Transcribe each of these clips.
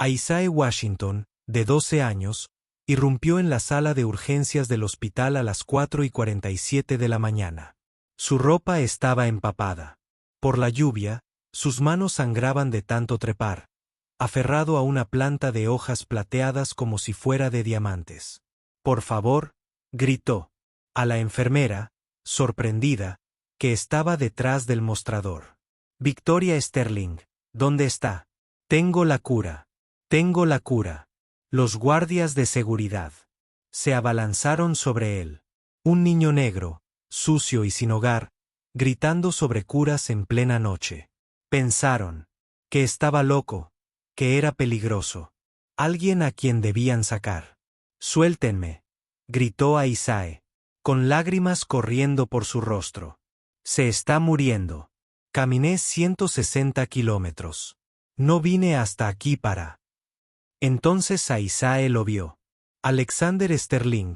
Isaiah Washington, de 12 años, irrumpió en la sala de urgencias del hospital a las 4:47 de la mañana. Su ropa estaba empapada. Por la lluvia, sus manos sangraban de tanto trepar, aferrado a una planta de hojas plateadas como si fuera de diamantes. «Por favor», gritó a la enfermera, sorprendida, que estaba detrás del mostrador. «Victoria Sterling, ¿dónde está? Tengo la cura. Tengo la cura». Los guardias de seguridad se abalanzaron sobre él. Un niño negro, sucio y sin hogar, gritando sobre curas en plena noche. Pensaron que estaba loco, que era peligroso. Alguien a quien debían sacar. «Suéltenme», gritó a Isaiah, con lágrimas corriendo por su rostro. «Se está muriendo. Caminé 160 kilómetros. No vine hasta aquí para...». Entonces a Isaiah lo vio. Alexander Sterling,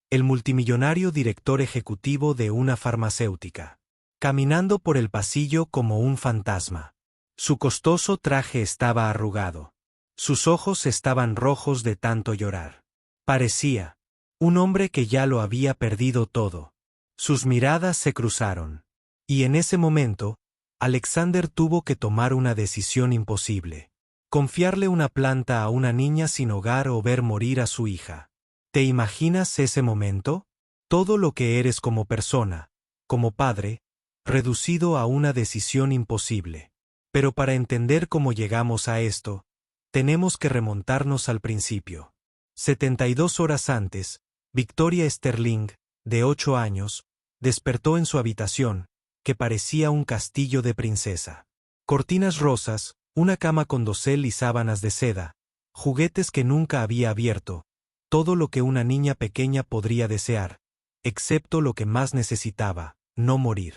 el multimillonario director ejecutivo de una farmacéutica, caminando por el pasillo como un fantasma. Su costoso traje estaba arrugado. Sus ojos estaban rojos de tanto llorar. Parecía un hombre que ya lo había perdido todo. Sus miradas se cruzaron. Y en ese momento, Alexander tuvo que tomar una decisión imposible. Confiarle una planta a una niña sin hogar o ver morir a su hija. ¿Te imaginas ese momento? Todo lo que eres como persona, como padre, reducido a una decisión imposible. Pero para entender cómo llegamos a esto, tenemos que remontarnos al principio. 72 horas antes, Victoria Sterling, de 8 años, despertó en su habitación, que parecía un castillo de princesa. Cortinas rosas, una cama con dosel y sábanas de seda, juguetes que nunca había abierto, todo lo que una niña pequeña podría desear, excepto lo que más necesitaba, no morir.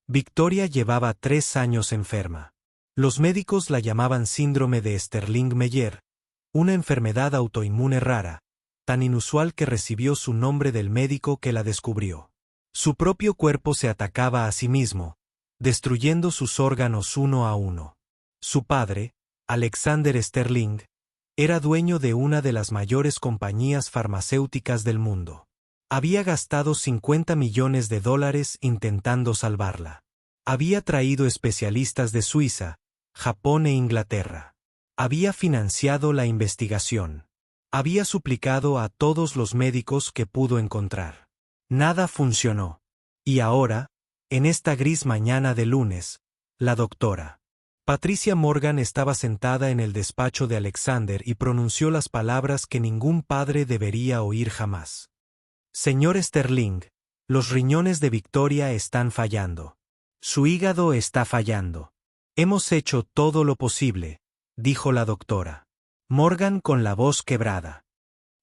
Victoria llevaba 3 años enferma. Los médicos la llamaban síndrome de Sterling-Meyer, una enfermedad autoinmune rara, tan inusual que recibió su nombre del médico que la descubrió. Su propio cuerpo se atacaba a sí mismo, destruyendo sus órganos uno a uno. Su padre, Alexander Sterling, era dueño de una de las mayores compañías farmacéuticas del mundo. Había gastado $50 millones intentando salvarla. Había traído especialistas de Suiza, Japón e Inglaterra. Había financiado la investigación. Había suplicado a todos los médicos que pudo encontrar. Nada funcionó. Y ahora, en esta gris mañana de lunes, la doctora Patricia Morgan estaba sentada en el despacho de Alexander y pronunció las palabras que ningún padre debería oír jamás. «Señor Sterling, los riñones de Victoria están fallando. Su hígado está fallando. Hemos hecho todo lo posible», dijo la doctora Morgan con la voz quebrada.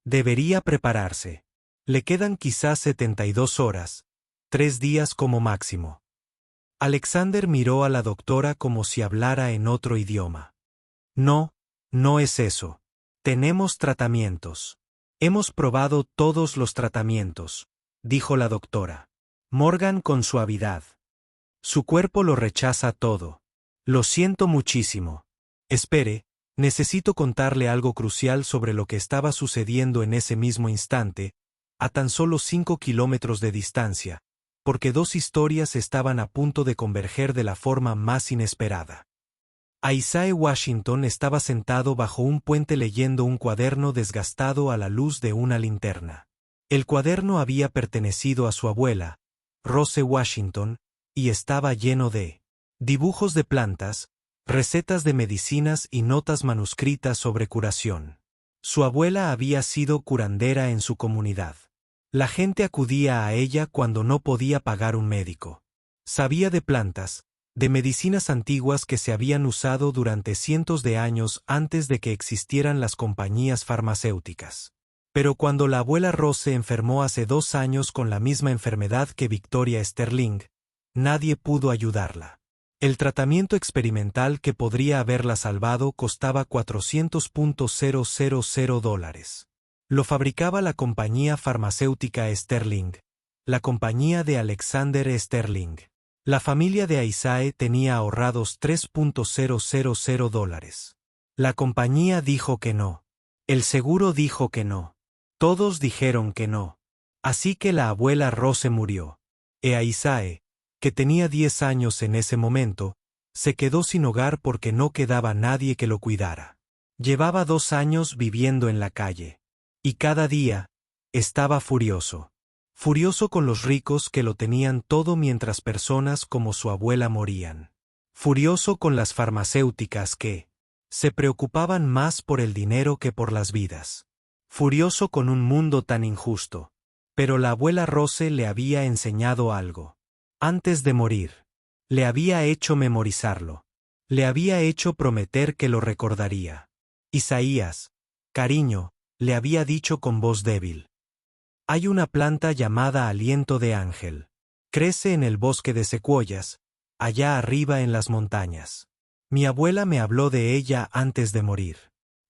«Debería prepararse. Le quedan quizás 72 horas, 3 días como máximo». Alexander miró a la doctora como si hablara en otro idioma. «No, no es eso. Tenemos tratamientos. Hemos probado todos los tratamientos», dijo la doctora Morgan con suavidad. «Su cuerpo lo rechaza todo. Lo siento muchísimo. Espere, necesito contarle algo crucial sobre lo que estaba sucediendo en ese mismo instante, a tan solo 5 kilómetros de distancia, porque 2 historias estaban a punto de converger de la forma más inesperada». Isaiah Washington estaba sentado bajo un puente leyendo un cuaderno desgastado a la luz de una linterna. El cuaderno había pertenecido a su abuela, Rose Washington, y estaba lleno de dibujos de plantas, recetas de medicinas y notas manuscritas sobre curación. Su abuela había sido curandera en su comunidad. La gente acudía a ella cuando no podía pagar un médico. Sabía de plantas, de medicinas antiguas que se habían usado durante cientos de años antes de que existieran las compañías farmacéuticas. Pero cuando la abuela Rose enfermó hace 2 años con la misma enfermedad que Victoria Sterling, nadie pudo ayudarla. El tratamiento experimental que podría haberla salvado costaba $400,000. Lo fabricaba la compañía farmacéutica Sterling, la compañía de Alexander Sterling. La familia de Isaiah tenía ahorrados $3,000. La compañía dijo que no. El seguro dijo que no. Todos dijeron que no. Así que la abuela Rose murió. Aisae, que tenía 10 años en ese momento, se quedó sin hogar porque no quedaba nadie que lo cuidara. Llevaba 2 años viviendo en la calle. Y cada día, estaba furioso. Furioso con los ricos que lo tenían todo mientras personas como su abuela morían. Furioso con las farmacéuticas que se preocupaban más por el dinero que por las vidas. Furioso con un mundo tan injusto. Pero la abuela Rose le había enseñado algo. Antes de morir. Le había hecho memorizarlo. Le había hecho prometer que lo recordaría. Isaías, cariño, le había dicho con voz débil. Hay una planta llamada aliento de ángel. Crece en el bosque de secuoyas, allá arriba en las montañas. Mi abuela me habló de ella antes de morir.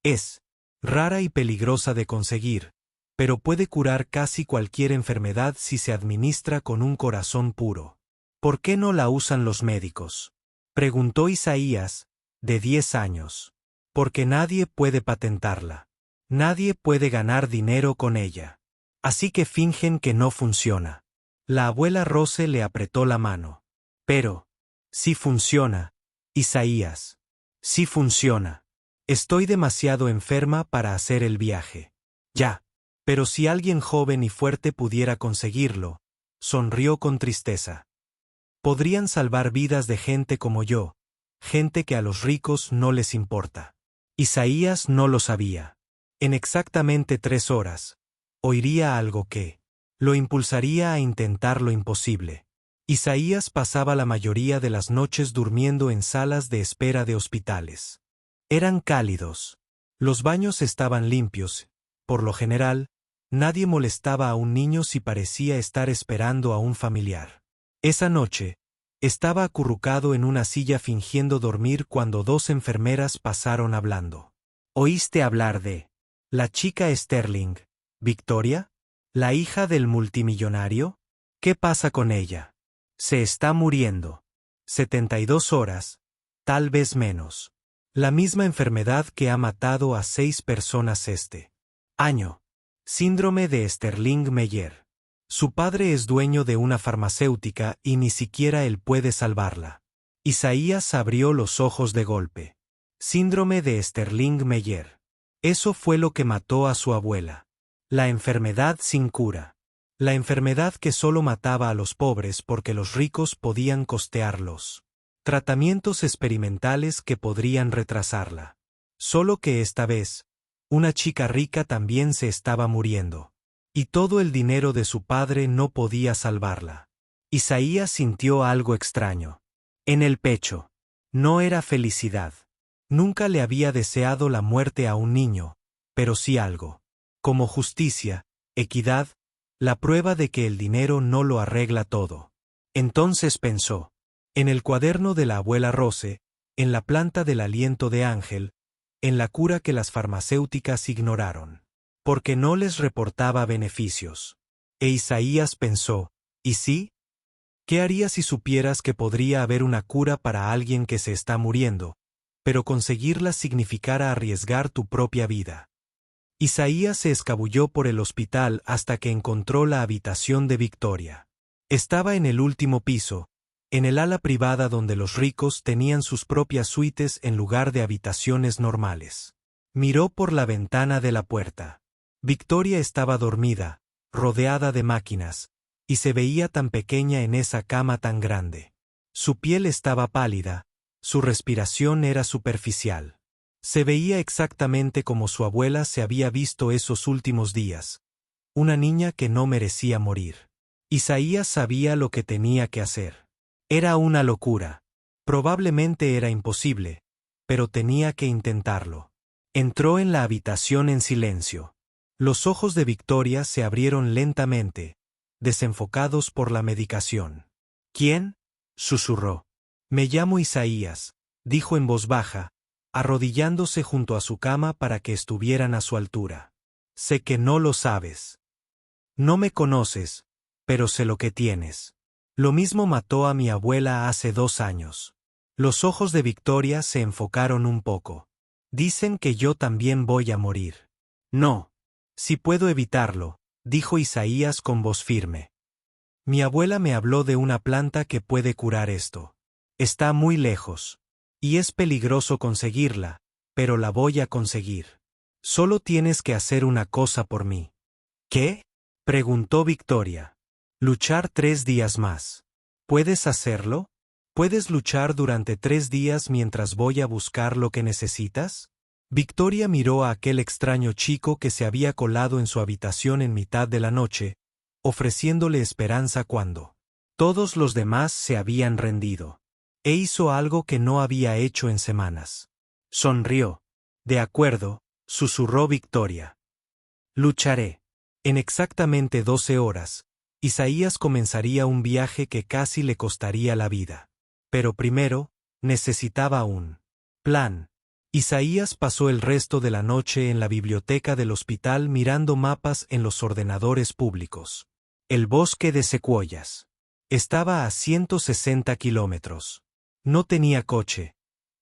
Es rara y peligrosa de conseguir, pero puede curar casi cualquier enfermedad si se administra con un corazón puro. ¿Por qué no la usan los médicos?, preguntó Isaías, de 10 años. Porque nadie puede patentarla. Nadie puede ganar dinero con ella. Así que fingen que no funciona. La abuela Rose le apretó la mano. Pero, sí funciona, Isaías. Sí funciona. Estoy demasiado enferma para hacer el viaje. Ya. Pero si alguien joven y fuerte pudiera conseguirlo, sonrió con tristeza. Podrían salvar vidas de gente como yo, gente que a los ricos no les importa. Isaías no lo sabía. En exactamente 3 horas, oiría algo que lo impulsaría a intentar lo imposible. Isaías pasaba la mayoría de las noches durmiendo en salas de espera de hospitales. Eran cálidos. Los baños estaban limpios. Por lo general, nadie molestaba a un niño si parecía estar esperando a un familiar. Esa noche, estaba acurrucado en una silla fingiendo dormir cuando 2 enfermeras pasaron hablando. ¿Oíste hablar de la chica Sterling, Victoria? ¿La hija del multimillonario? ¿Qué pasa con ella? Se está muriendo. 72 horas, tal vez menos. La misma enfermedad que ha matado a 6 personas este año. Síndrome de Sterling-Meyer. Su padre es dueño de una farmacéutica y ni siquiera él puede salvarla. Isaías abrió los ojos de golpe. Síndrome de Sterling-Meyer. Eso fue lo que mató a su abuela. La enfermedad sin cura. La enfermedad que solo mataba a los pobres porque los ricos podían costearlos. Tratamientos experimentales que podrían retrasarla. Solo que esta vez, una chica rica también se estaba muriendo. Y todo el dinero de su padre no podía salvarla. Isaías sintió algo extraño. En el pecho. No era felicidad. Nunca le había deseado la muerte a un niño, pero sí algo. Como justicia, equidad, la prueba de que el dinero no lo arregla todo. Entonces pensó. En el cuaderno de la abuela Rose, en la planta del aliento de ángel, en la cura que las farmacéuticas ignoraron. Porque no les reportaba beneficios. E Isaías pensó, ¿y sí? ¿Qué harías si supieras que podría haber una cura para alguien que se está muriendo, pero conseguirla significara arriesgar tu propia vida? Isaías se escabulló por el hospital hasta que encontró la habitación de Victoria. Estaba en el último piso, en el ala privada donde los ricos tenían sus propias suites en lugar de habitaciones normales. Miró por la ventana de la puerta. Victoria estaba dormida, rodeada de máquinas, y se veía tan pequeña en esa cama tan grande. Su piel estaba pálida, su respiración era superficial. Se veía exactamente como su abuela se había visto esos últimos días. Una niña que no merecía morir. Isaías sabía lo que tenía que hacer. Era una locura. Probablemente era imposible, pero tenía que intentarlo. Entró en la habitación en silencio. Los ojos de Victoria se abrieron lentamente, desenfocados por la medicación. ¿Quién?, susurró. Me llamo Isaías, dijo en voz baja, arrodillándose junto a su cama para que estuvieran a su altura. Sé que no lo sabes. No me conoces, pero sé lo que tienes. Lo mismo mató a mi abuela hace 2 años. Los ojos de Victoria se enfocaron un poco. Dicen que yo también voy a morir. No. Si puedo evitarlo, dijo Isaías con voz firme. Mi abuela me habló de una planta que puede curar esto. Está muy lejos. Y es peligroso conseguirla, pero la voy a conseguir. Solo tienes que hacer una cosa por mí. ¿Qué? Preguntó Victoria. Luchar 3 días más. ¿Puedes hacerlo? ¿Puedes luchar durante 3 días mientras voy a buscar lo que necesitas? Victoria miró a aquel extraño chico que se había colado en su habitación en mitad de la noche, ofreciéndole esperanza cuando todos los demás se habían rendido. E hizo algo que no había hecho en semanas. Sonrió. De acuerdo, susurró Victoria. Lucharé. En exactamente 12 horas, Isaías comenzaría un viaje que casi le costaría la vida. Pero primero, necesitaba un plan. Isaías pasó el resto de la noche en la biblioteca del hospital mirando mapas en los ordenadores públicos. El bosque de secuoyas. Estaba a 160 kilómetros. No tenía coche,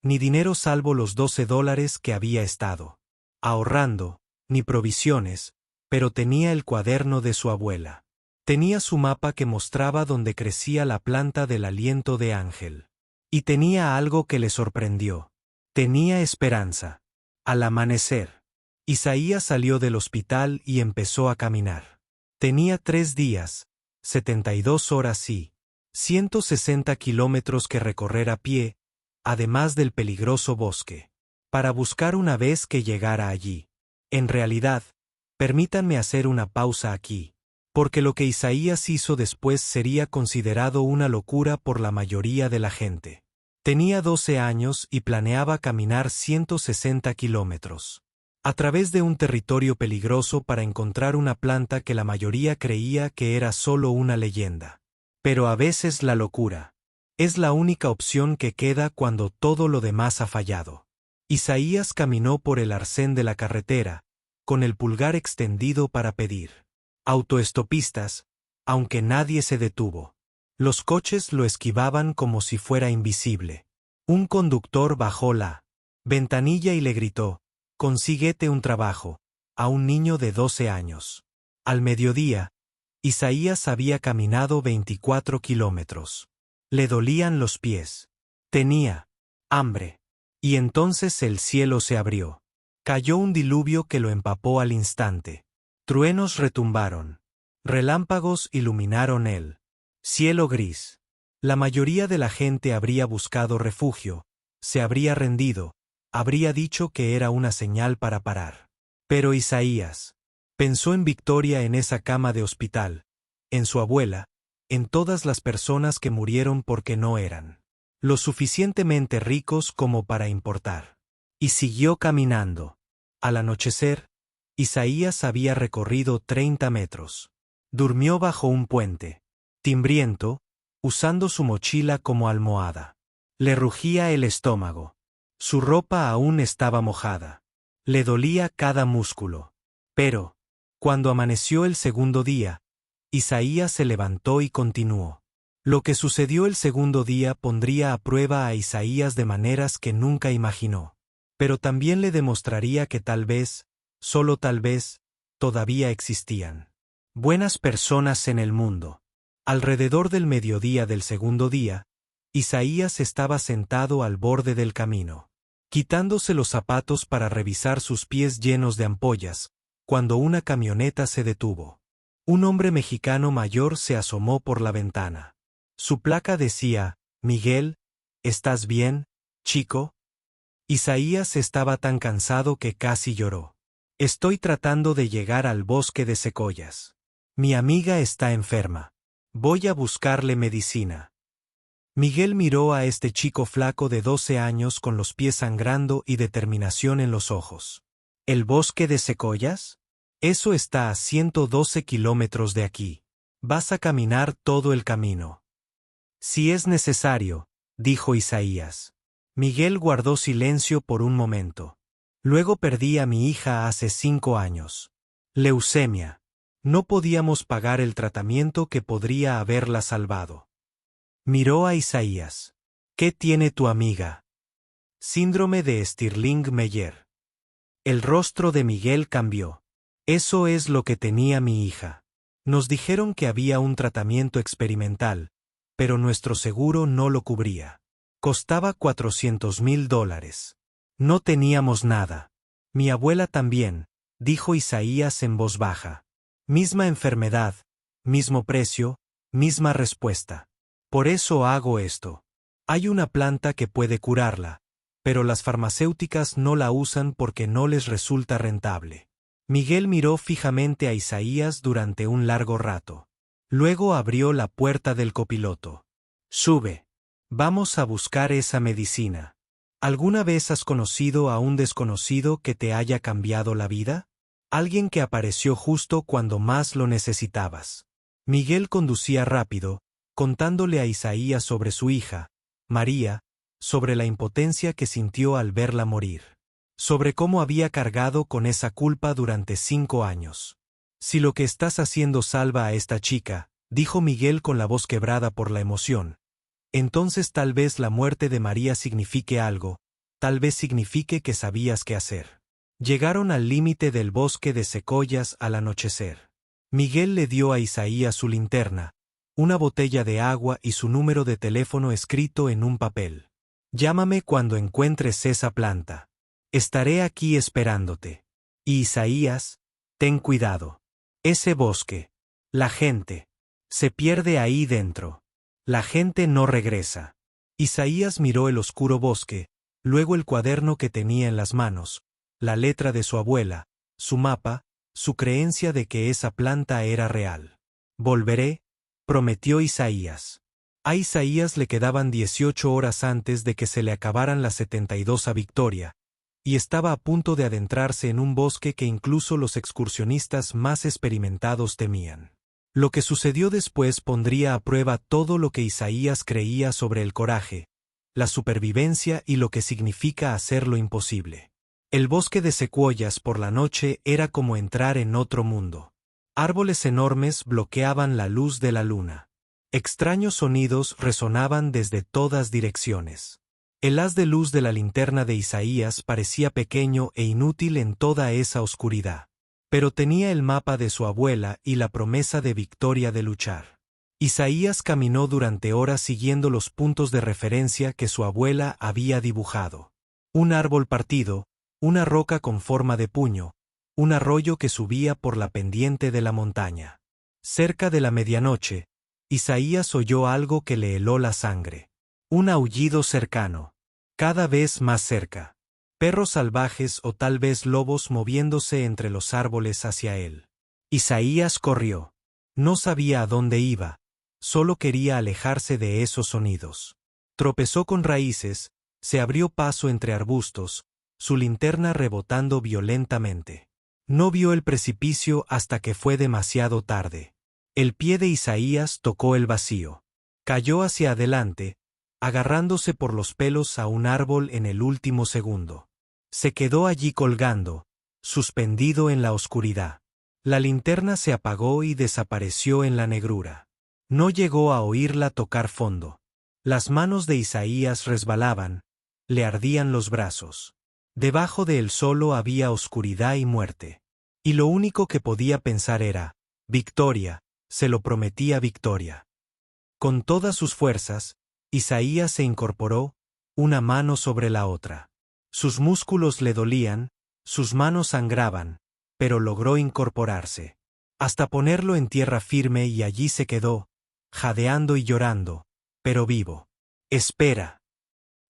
ni dinero salvo los $12 que había estado ahorrando, ni provisiones, pero tenía el cuaderno de su abuela. Tenía su mapa que mostraba dónde crecía la planta del aliento de ángel. Y tenía algo que le sorprendió. Tenía esperanza. Al amanecer, Isaías salió del hospital y empezó a caminar. Tenía 3 días, 72 horas y 160 kilómetros que recorrer a pie, además del peligroso bosque, para buscar una vez que llegara allí. En realidad, permítanme hacer una pausa aquí, porque lo que Isaías hizo después sería considerado una locura por la mayoría de la gente. Tenía 12 años y planeaba caminar 160 kilómetros a través de un territorio peligroso para encontrar una planta que la mayoría creía que era solo una leyenda. Pero a veces la locura es la única opción que queda cuando todo lo demás ha fallado. Isaías caminó por el arcén de la carretera, con el pulgar extendido para pedir autoestopistas, aunque nadie se detuvo. Los coches lo esquivaban como si fuera invisible. Un conductor bajó la ventanilla y le gritó: «Consíguete un trabajo», a un niño de 12 años. Al mediodía, Isaías había caminado 24 kilómetros. Le dolían los pies. Tenía hambre. Y entonces el cielo se abrió. Cayó un diluvio que lo empapó al instante. Truenos retumbaron. Relámpagos iluminaron el cielo gris. La mayoría de la gente habría buscado refugio, se habría rendido, habría dicho que era una señal para parar. Pero Isaías pensó en Victoria en esa cama de hospital, en su abuela, en todas las personas que murieron porque no eran lo suficientemente ricos como para importar. Y siguió caminando. Al anochecer, Isaías había recorrido 30 metros. Durmió bajo un puente, timbriento, usando su mochila como almohada. Le rugía el estómago. Su ropa aún estaba mojada. Le dolía cada músculo. Pero, cuando amaneció el segundo día, Isaías se levantó y continuó. Lo que sucedió el segundo día pondría a prueba a Isaías de maneras que nunca imaginó. Pero también le demostraría que tal vez, solo tal vez, todavía existían buenas personas en el mundo. Alrededor del mediodía del segundo día, Isaías estaba sentado al borde del camino, quitándose los zapatos para revisar sus pies llenos de ampollas, cuando una camioneta se detuvo. Un hombre mexicano mayor se asomó por la ventana. Su placa decía: «Miguel, ¿estás bien, chico?» Isaías estaba tan cansado que casi lloró. «Estoy tratando de llegar al bosque de secuoyas. Mi amiga está enferma. Voy a buscarle medicina». Miguel miró a este chico flaco de 12 años con los pies sangrando y determinación en los ojos. ¿El bosque de secuoyas? Eso está a 112 kilómetros de aquí. Vas a caminar todo el camino. Si es necesario, dijo Isaías. Miguel guardó silencio por un momento. Luego perdí a mi hija hace 5 años. Leucemia. No podíamos pagar el tratamiento que podría haberla salvado. Miró a Isaías. ¿Qué tiene tu amiga? Síndrome de Stirling-Meyer. El rostro de Miguel cambió. Eso es lo que tenía mi hija. Nos dijeron que había un tratamiento experimental, pero nuestro seguro no lo cubría. Costaba $400,000. No teníamos nada. Mi abuela también, dijo Isaías en voz baja. Misma enfermedad, mismo precio, misma respuesta. Por eso hago esto. Hay una planta que puede curarla, pero las farmacéuticas no la usan porque no les resulta rentable. Miguel miró fijamente a Isaías durante un largo rato. Luego abrió la puerta del copiloto. Sube. Vamos a buscar esa medicina. ¿Alguna vez has conocido a un desconocido que te haya cambiado la vida? Alguien que apareció justo cuando más lo necesitabas. Miguel conducía rápido, contándole a Isaías sobre su hija, María, sobre la impotencia que sintió al verla morir, sobre cómo había cargado con esa culpa durante 5 años. Si lo que estás haciendo salva a esta chica, dijo Miguel con la voz quebrada por la emoción, entonces tal vez la muerte de María signifique algo, tal vez signifique que sabías qué hacer. Llegaron al límite del bosque de secoyas al anochecer. Miguel le dio a Isaías su linterna, una botella de agua y su número de teléfono escrito en un papel. Llámame cuando encuentres esa planta. Estaré aquí esperándote. Y Isaías, ten cuidado. Ese bosque. La gente. Se pierde ahí dentro. La gente no regresa. Isaías miró el oscuro bosque, luego el cuaderno que tenía en las manos, la letra de su abuela, su mapa, su creencia de que esa planta era real. Volveré, prometió Isaías. A Isaías le quedaban 18 horas antes de que se le acabaran las 72 a Victoria, y estaba a punto de adentrarse en un bosque que incluso los excursionistas más experimentados temían. Lo que sucedió después pondría a prueba todo lo que Isaías creía sobre el coraje, la supervivencia y lo que significa hacer lo imposible. El bosque de secuoyas por la noche era como entrar en otro mundo. Árboles enormes bloqueaban la luz de la luna. Extraños sonidos resonaban desde todas direcciones. El haz de luz de la linterna de Isaías parecía pequeño e inútil en toda esa oscuridad. Pero tenía el mapa de su abuela y la promesa de Victoria de luchar. Isaías caminó durante horas siguiendo los puntos de referencia que su abuela había dibujado. Un árbol partido, una roca con forma de puño, un arroyo que subía por la pendiente de la montaña. Cerca de la medianoche, Isaías oyó algo que le heló la sangre. Un aullido cercano. Cada vez más cerca. Perros salvajes o tal vez lobos moviéndose entre los árboles hacia él. Isaías corrió. No sabía a dónde iba, solo quería alejarse de esos sonidos. Tropezó con raíces, se abrió paso entre arbustos, su linterna rebotando violentamente. No vio el precipicio hasta que fue demasiado tarde. El pie de Isaías tocó el vacío. Cayó hacia adelante, agarrándose por los pelos a un árbol en el último segundo. Se quedó allí colgando, suspendido en la oscuridad. La linterna se apagó y desapareció en la negrura. No llegó a oírla tocar fondo. Las manos de Isaías resbalaban, le ardían los brazos. Debajo de él solo había oscuridad y muerte. Y lo único que podía pensar era, Victoria, se lo prometía Victoria. Con todas sus fuerzas, Isaías se incorporó, una mano sobre la otra. Sus músculos le dolían, sus manos sangraban, pero logró incorporarse. Hasta ponerlo en tierra firme y allí se quedó, jadeando y llorando, pero vivo. Espera.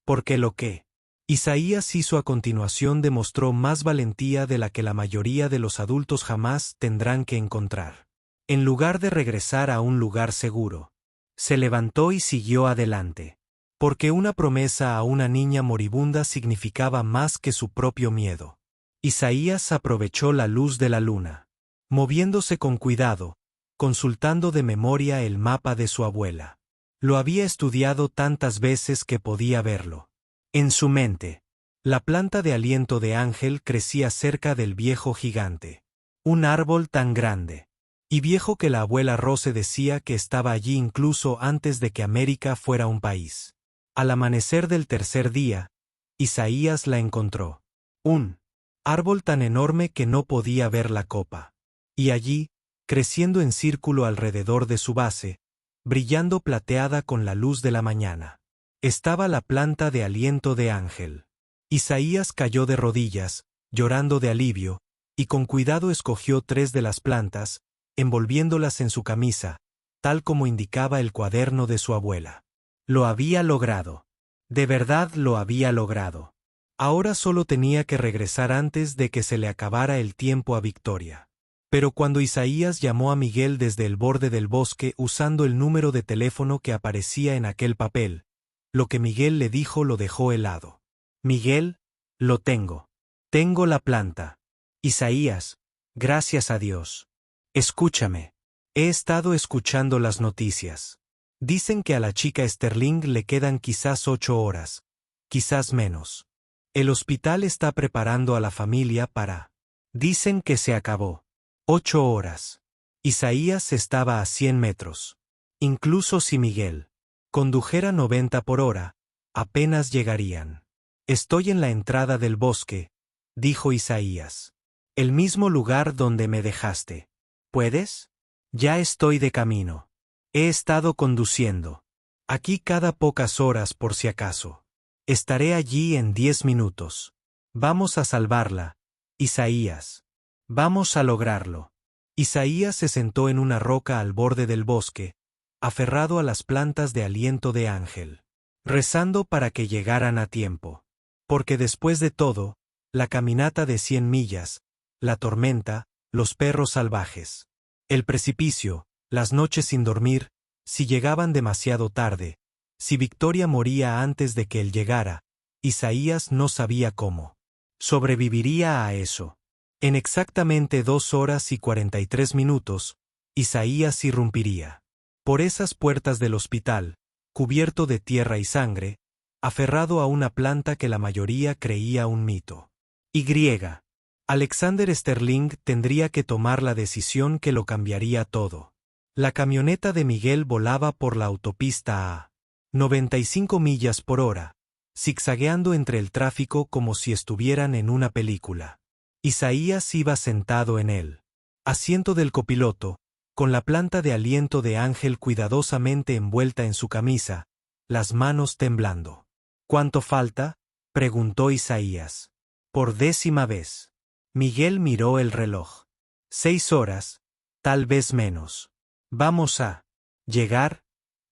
Porque lo que Isaías hizo a continuación demostró más valentía de la que la mayoría de los adultos jamás tendrán que encontrar. En lugar de regresar a un lugar seguro, se levantó y siguió adelante. Porque una promesa a una niña moribunda significaba más que su propio miedo. Isaías aprovechó la luz de la luna. Moviéndose con cuidado, consultando de memoria el mapa de su abuela. Lo había estudiado tantas veces que podía verlo. En su mente, la planta de aliento de ángel crecía cerca del viejo gigante. Un árbol tan grande y viejo que la abuela Rose decía que estaba allí incluso antes de que América fuera un país. Al amanecer del tercer día, Isaías la encontró. Un árbol tan enorme que no podía ver la copa. Y allí, creciendo en círculo alrededor de su base, brillando plateada con la luz de la mañana, estaba la planta de aliento de ángel. Isaías cayó de rodillas, llorando de alivio, y con cuidado escogió 3 de las plantas, envolviéndolas en su camisa, tal como indicaba el cuaderno de su abuela. Lo había logrado. De verdad lo había logrado. Ahora solo tenía que regresar antes de que se le acabara el tiempo a Victoria. Pero cuando Isaías llamó a Miguel desde el borde del bosque usando el número de teléfono que aparecía en aquel papel, lo que Miguel le dijo lo dejó helado. Miguel, lo tengo. Tengo la planta. Isaías, gracias a Dios. Escúchame. He estado escuchando las noticias. Dicen que a la chica Sterling le quedan quizás 8 horas, quizás menos. El hospital está preparando a la familia para... Dicen que se acabó. 8 horas. Isaías estaba a 100 metros. Incluso si Miguel condujera 90 por hora, apenas llegarían. Estoy en la entrada del bosque, dijo Isaías. El mismo lugar donde me dejaste. ¿Puedes? Ya estoy de camino. He estado conduciendo. Aquí cada pocas horas por si acaso. Estaré allí en 10 minutos. Vamos a salvarla, Isaías. Vamos a lograrlo. Isaías se sentó en una roca al borde del bosque, aferrado a las plantas de aliento de ángel, rezando para que llegaran a tiempo. Porque después de todo, la caminata de 100 millas, la tormenta, los perros salvajes, el precipicio, las noches sin dormir, si llegaban demasiado tarde, si Victoria moría antes de que él llegara, Isaías no sabía cómo. Sobreviviría a eso. En exactamente 2 horas y 43 minutos, Isaías irrumpiría. Por esas puertas del hospital, cubierto de tierra y sangre, aferrado a una planta que la mayoría creía un mito. Alexander Sterling tendría que tomar la decisión que lo cambiaría todo. La camioneta de Miguel volaba por la autopista a 95 millas por hora, zigzagueando entre el tráfico como si estuvieran en una película. Isaías iba sentado en el asiento del copiloto, con la planta de aliento de ángel cuidadosamente envuelta en su camisa, las manos temblando. ¿Cuánto falta?, preguntó Isaías. Por 10ª vez. Miguel miró el reloj. 6 horas, tal vez menos. Vamos a llegar,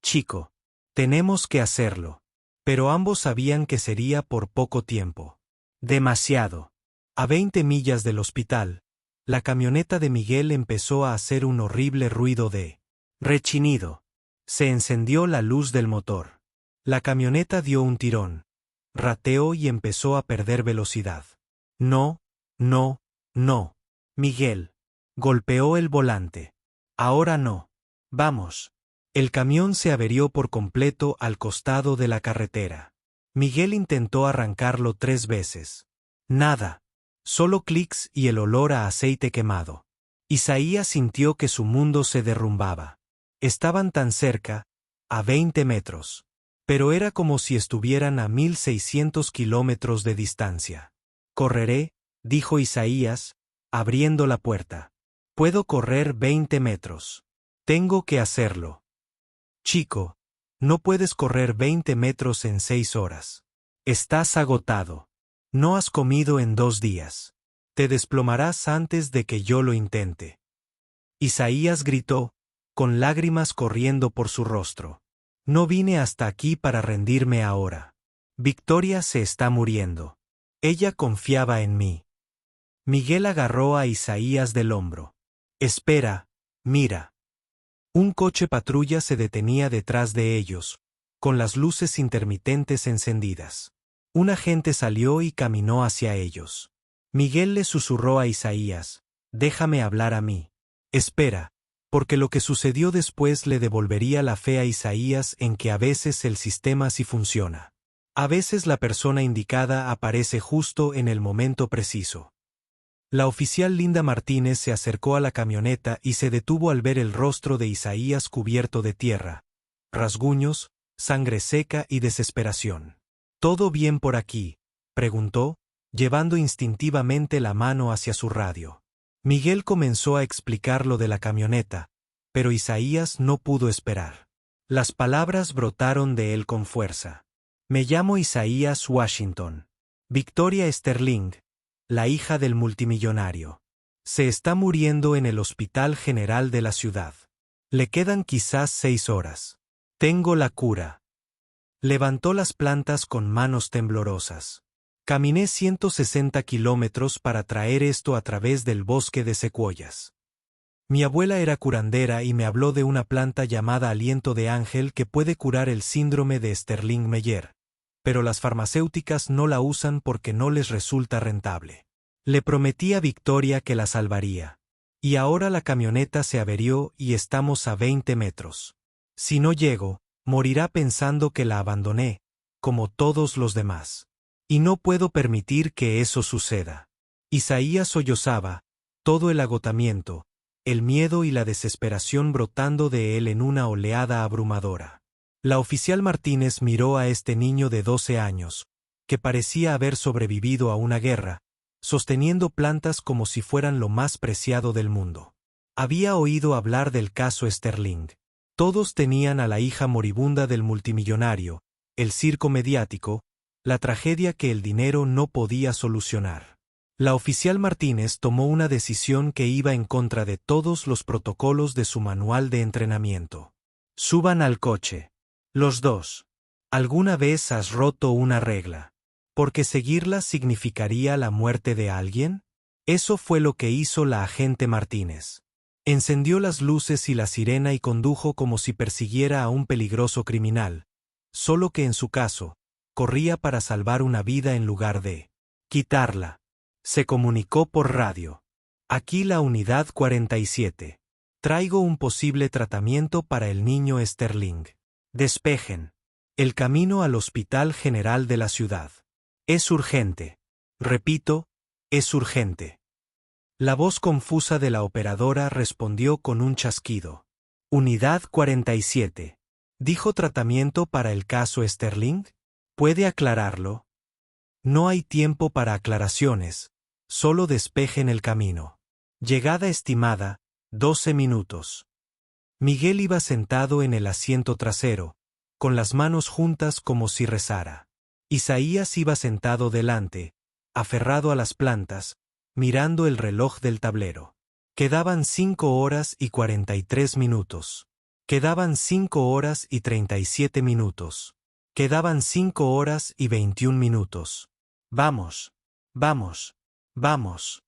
chico. Tenemos que hacerlo. Pero ambos sabían que sería por poco tiempo. Demasiado. A 20 millas del hospital, la camioneta de Miguel empezó a hacer un horrible ruido de rechinido. Se encendió la luz del motor. La camioneta dio un tirón, rateó y empezó a perder velocidad. No, no, no. Miguel golpeó el volante. Ahora no. Vamos. El camión se averió por completo al costado de la carretera. Miguel intentó arrancarlo 3 veces. Nada. Solo clics y el olor a aceite quemado. Isaías sintió que su mundo se derrumbaba. Estaban tan cerca, a 20 metros. Pero era como si estuvieran a 1600 kilómetros de distancia. Correré, dijo Isaías, abriendo la puerta. Puedo correr 20 metros. Tengo que hacerlo. Chico, no puedes correr 20 metros en 6 horas. Estás agotado. No has comido en 2 días. Te desplomarás antes de que yo lo intente. Isaías gritó, con lágrimas corriendo por su rostro. No vine hasta aquí para rendirme ahora. Victoria se está muriendo. Ella confiaba en mí. Miguel agarró a Isaías del hombro. Espera, mira. Un coche patrulla se detenía detrás de ellos, con las luces intermitentes encendidas. Un agente salió y caminó hacia ellos. Miguel le susurró a Isaías, déjame hablar a mí. Espera, porque lo que sucedió después le devolvería la fe a Isaías en que a veces el sistema sí funciona. A veces la persona indicada aparece justo en el momento preciso. La oficial Linda Martínez se acercó a la camioneta y se detuvo al ver el rostro de Isaías cubierto de tierra, rasguños, sangre seca y desesperación. ¿Todo bien por aquí?, preguntó, llevando instintivamente la mano hacia su radio. Miguel comenzó a explicar lo de la camioneta, pero Isaías no pudo esperar. Las palabras brotaron de él con fuerza. Me llamo Isaías Washington. Victoria Sterling, la hija del multimillonario. Se está muriendo en el Hospital General de la ciudad. Le quedan quizás 6 horas. Tengo la cura. Levantó las plantas con manos temblorosas. Caminé 160 kilómetros para traer esto a través del bosque de secuoyas. Mi abuela era curandera y me habló de una planta llamada aliento de ángel que puede curar el síndrome de Sterling-Meyer, pero las farmacéuticas no la usan porque no les resulta rentable. Le prometí a Victoria que la salvaría. Y ahora la camioneta se averió y estamos a 20 metros. Si no llego, morirá pensando que la abandoné, como todos los demás. Y no puedo permitir que eso suceda. Isaías sollozaba, todo el agotamiento, el miedo y la desesperación brotando de él en una oleada abrumadora. La oficial Martínez miró a este niño de 12 años, que parecía haber sobrevivido a una guerra, sosteniendo plantas como si fueran lo más preciado del mundo. Había oído hablar del caso Sterling. Todos tenían a la hija moribunda del multimillonario, el circo mediático, la tragedia que el dinero no podía solucionar. La oficial Martínez tomó una decisión que iba en contra de todos los protocolos de su manual de entrenamiento. Suban al coche. Los dos. ¿Alguna vez has roto una regla? ¿Porque seguirla significaría la muerte de alguien? Eso fue lo que hizo la agente Martínez. Encendió las luces y la sirena y condujo como si persiguiera a un peligroso criminal, solo que en su caso, corría para salvar una vida en lugar de quitarla. Se comunicó por radio. Aquí la unidad 47. Traigo un posible tratamiento para el niño Sterling. Despejen el camino al Hospital General de la ciudad. Es urgente. Repito, es urgente. La voz confusa de la operadora respondió con un chasquido. Unidad 47. ¿Dijo tratamiento para el caso Sterling? ¿Puede aclararlo? No hay tiempo para aclaraciones, solo despejen el camino. Llegada estimada, 12 minutos. Miguel iba sentado en el asiento trasero, con las manos juntas como si rezara. Isaías iba sentado delante, aferrado a las plantas, mirando el reloj del tablero. Quedaban 5 horas y 43 minutos. Quedaban 5 horas y 37 minutos. Quedaban 5 horas y 21 minutos. Vamos, vamos, vamos.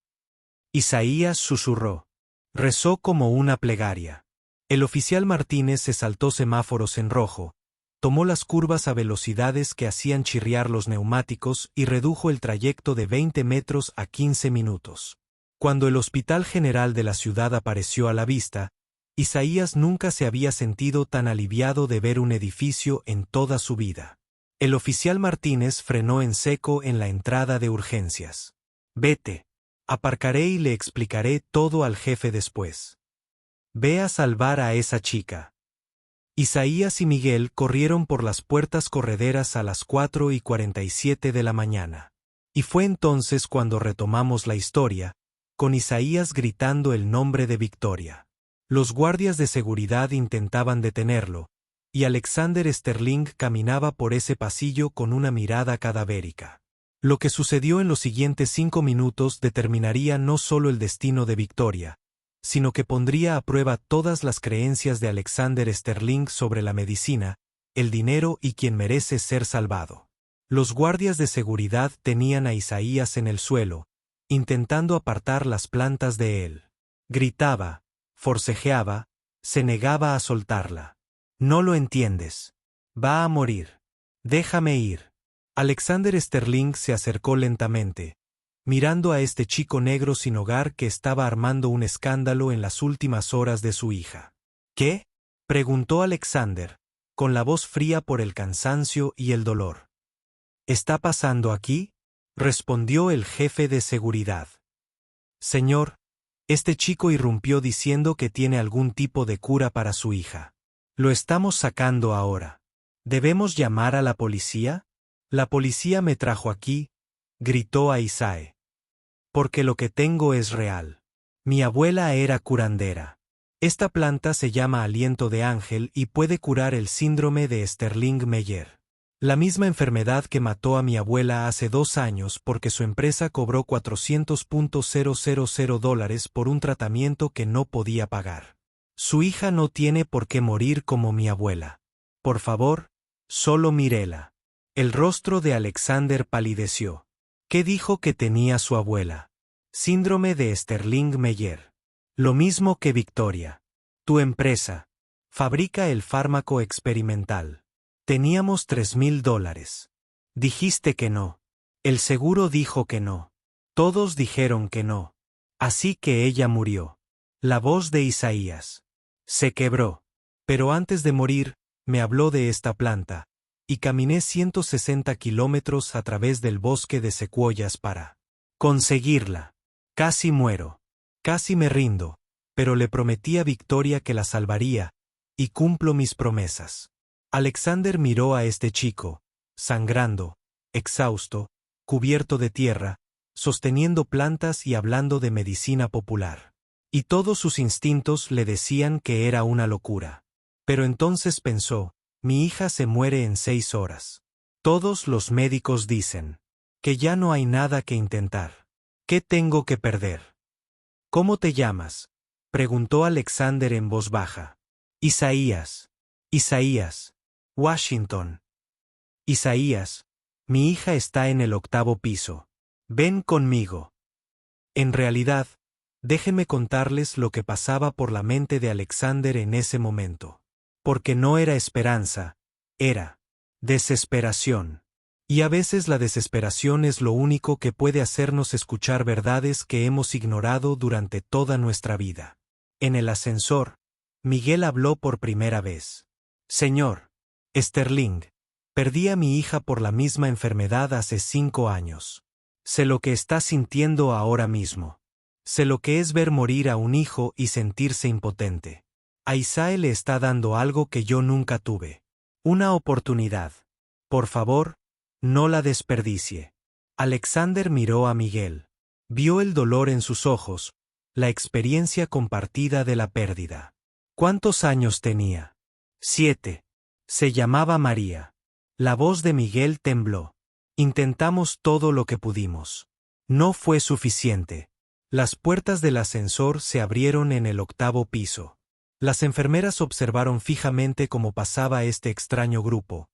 Isaías susurró. Rezó como una plegaria. El oficial Martínez se saltó semáforos en rojo, tomó las curvas a velocidades que hacían chirriar los neumáticos y redujo el trayecto de 20 metros a 15 minutos. Cuando el Hospital General de la ciudad apareció a la vista, Isaías nunca se había sentido tan aliviado de ver un edificio en toda su vida. El oficial Martínez frenó en seco en la entrada de urgencias. Vete. Aparcaré y le explicaré todo al jefe después. Ve a salvar a esa chica. Isaías y Miguel corrieron por las puertas correderas a las 4:47 de la mañana. Y fue entonces cuando retomamos la historia, con Isaías gritando el nombre de Victoria. Los guardias de seguridad intentaban detenerlo, y Alexander Sterling caminaba por ese pasillo con una mirada cadavérica. Lo que sucedió en los siguientes 5 minutos determinaría no solo el destino de Victoria, sino que pondría a prueba todas las creencias de Alexander Sterling sobre la medicina, el dinero y quien merece ser salvado. Los guardias de seguridad tenían a Isaías en el suelo, intentando apartar las plantas de él. Gritaba, forcejeaba, se negaba a soltarla. No lo entiendes. Va a morir. Déjame ir. Alexander Sterling se acercó lentamente, mirando a este chico negro sin hogar que estaba armando un escándalo en las últimas horas de su hija. ¿Qué? Preguntó Alexander, con la voz fría por el cansancio y el dolor. ¿Está pasando aquí? Respondió el jefe de seguridad. Señor, este chico irrumpió diciendo que tiene algún tipo de cura para su hija. Lo estamos sacando ahora. ¿Debemos llamar a la policía? La policía me trajo aquí, gritó Aisae. Porque lo que tengo es real. Mi abuela era curandera. Esta planta se llama aliento de ángel y puede curar el síndrome de Sterling-Meyer. La misma enfermedad que mató a mi abuela hace 2 años porque su empresa cobró $400,000 por un tratamiento que no podía pagar. Su hija no tiene por qué morir como mi abuela. Por favor, solo mírela. El rostro de Alexander palideció. ¿Qué dijo que tenía su abuela? Síndrome de Sterling-Meyer. Lo mismo que Victoria. Tu empresa fabrica el fármaco experimental. Teníamos $3,000. Dijiste que no. El seguro dijo que no. Todos dijeron que no. Así que ella murió. La voz de Isaías se quebró. Pero antes de morir, me habló de esta planta, y caminé 160 kilómetros a través del bosque de secuoyas para conseguirla. Casi muero. Casi me rindo, pero le prometí a Victoria que la salvaría, y cumplo mis promesas. Alexander miró a este chico, sangrando, exhausto, cubierto de tierra, sosteniendo plantas y hablando de medicina popular. Y todos sus instintos le decían que era una locura. Pero entonces pensó, mi hija se muere en 6 horas. Todos los médicos dicen que ya no hay nada que intentar. ¿Qué tengo que perder? ¿Cómo te llamas? Preguntó Alexander en voz baja. Isaías. Isaías. Washington. Isaías, mi hija está en el 8º piso. Ven conmigo. En realidad, déjenme contarles lo que pasaba por la mente de Alexander en ese momento. Porque no era esperanza, era desesperación. Y a veces la desesperación es lo único que puede hacernos escuchar verdades que hemos ignorado durante toda nuestra vida. En el ascensor, Miguel habló por primera vez. Señor Sterling, perdí a mi hija por la misma enfermedad hace 5 años. Sé lo que está sintiendo ahora mismo. Sé lo que es ver morir a un hijo y sentirse impotente. A Isae le está dando algo que yo nunca tuve. Una oportunidad. Por favor, no la desperdicie. Alexander miró a Miguel. Vio el dolor en sus ojos, la experiencia compartida de la pérdida. ¿Cuántos años tenía? 7. Se llamaba María. La voz de Miguel tembló. Intentamos todo lo que pudimos. No fue suficiente. Las puertas del ascensor se abrieron en el 8º piso. Las enfermeras observaron fijamente cómo pasaba este extraño grupo.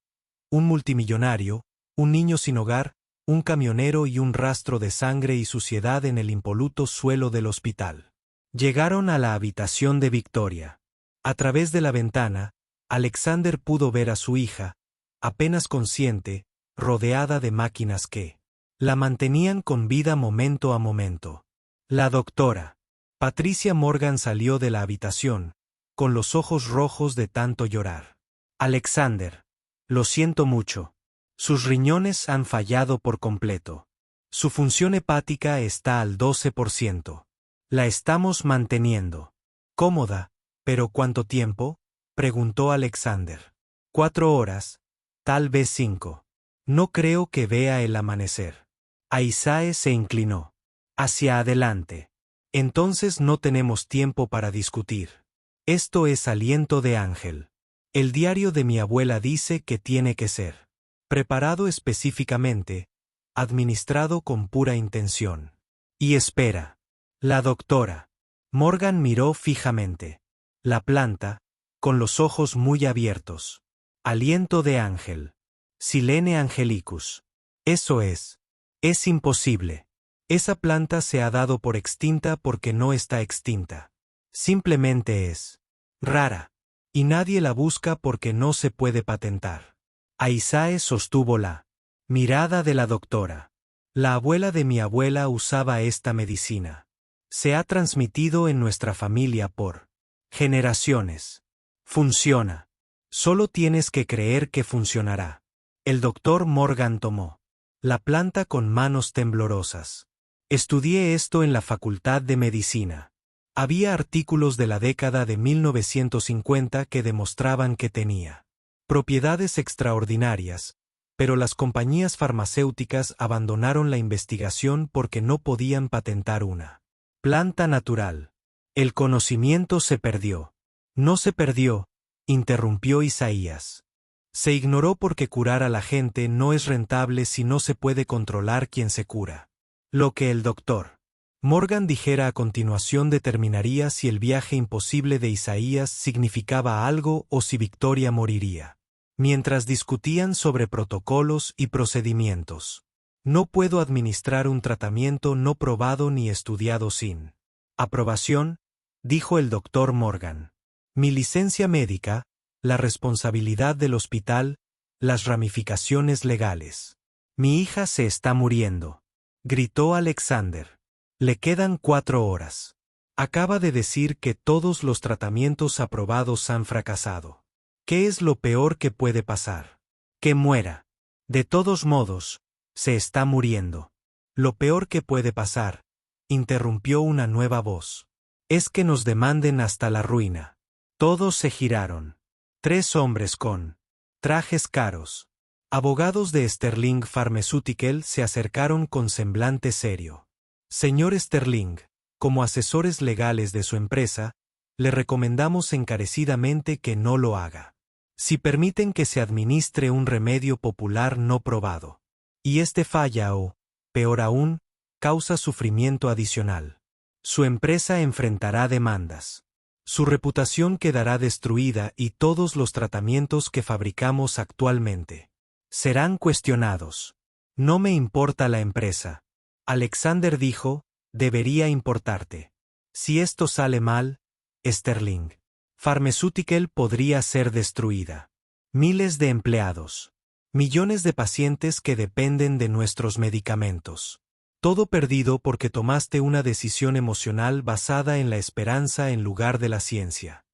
Un multimillonario, un niño sin hogar, un camionero y un rastro de sangre y suciedad en el impoluto suelo del hospital. Llegaron a la habitación de Victoria. A través de la ventana, Alexander pudo ver a su hija, apenas consciente, rodeada de máquinas que la mantenían con vida momento a momento. La doctora Patricia Morgan salió de la habitación, con los ojos rojos de tanto llorar. Alexander, lo siento mucho. Sus riñones han fallado por completo. Su función hepática está al 12%. La estamos manteniendo. Cómoda, pero ¿cuánto tiempo? Preguntó Alexander. 4 horas, tal vez 5. No creo que vea el amanecer. Aisae se inclinó. Hacia adelante. Entonces no tenemos tiempo para discutir. Esto es aliento de ángel. El diario de mi abuela dice que tiene que ser preparado específicamente, administrado con pura intención. Y espera. La doctora Morgan miró fijamente. La planta, con los ojos muy abiertos. Aliento de ángel. Silene angelicus. Eso es. Es imposible. Esa planta se ha dado por extinta porque no está extinta. Simplemente es rara. Y nadie la busca porque no se puede patentar. Aisae sostuvo la mirada de la doctora. La abuela de mi abuela usaba esta medicina. Se ha transmitido en nuestra familia por generaciones. Funciona. Solo tienes que creer que funcionará. El doctor Morgan tomó la planta con manos temblorosas. Estudié esto en la Facultad de Medicina. Había artículos de la década de 1950 que demostraban que tenía propiedades extraordinarias, pero las compañías farmacéuticas abandonaron la investigación porque no podían patentar una planta natural. El conocimiento se perdió. No se perdió, interrumpió Isaías. Se ignoró porque curar a la gente no es rentable si no se puede controlar quién se cura. Lo que el doctor Morgan dijera a continuación determinaría si el viaje imposible de Isaías significaba algo o si Victoria moriría. Mientras discutían sobre protocolos y procedimientos. No puedo administrar un tratamiento no probado ni estudiado sin aprobación, dijo el doctor Morgan. Mi licencia médica, la responsabilidad del hospital, las ramificaciones legales. Mi hija se está muriendo, gritó Alexander. Le quedan 4 horas. Acaba de decir que todos los tratamientos aprobados han fracasado. ¿Qué es lo peor que puede pasar? Que muera. De todos modos, se está muriendo. Lo peor que puede pasar, interrumpió una nueva voz, es que nos demanden hasta la ruina. Todos se giraron. 3 hombres con trajes caros, abogados de Sterling Pharmaceutical se acercaron con semblante serio. Señor Sterling, como asesores legales de su empresa, le recomendamos encarecidamente que no lo haga. Si permiten que se administre un remedio popular no probado, y este falla o, peor aún, causa sufrimiento adicional, su empresa enfrentará demandas. Su reputación quedará destruida y todos los tratamientos que fabricamos actualmente serán cuestionados. No me importa la empresa. Alexander dijo, debería importarte. Si esto sale mal, Sterling Pharmaceutical podría ser destruida. Miles de empleados. Millones de pacientes que dependen de nuestros medicamentos. Todo perdido porque tomaste una decisión emocional basada en la esperanza en lugar de la ciencia.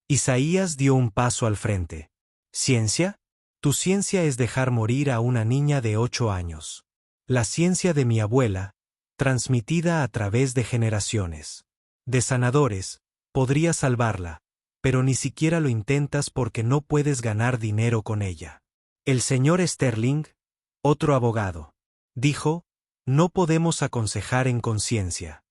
Isaías dio un paso al frente. ¿Ciencia? Tu ciencia es dejar morir a una niña de 8 años. La ciencia de mi abuela, transmitida a través de generaciones de sanadores, podría salvarla, pero ni siquiera lo intentas porque no puedes ganar dinero con ella. El señor Sterling, otro abogado, dijo, no podemos aconsejar en conciencia.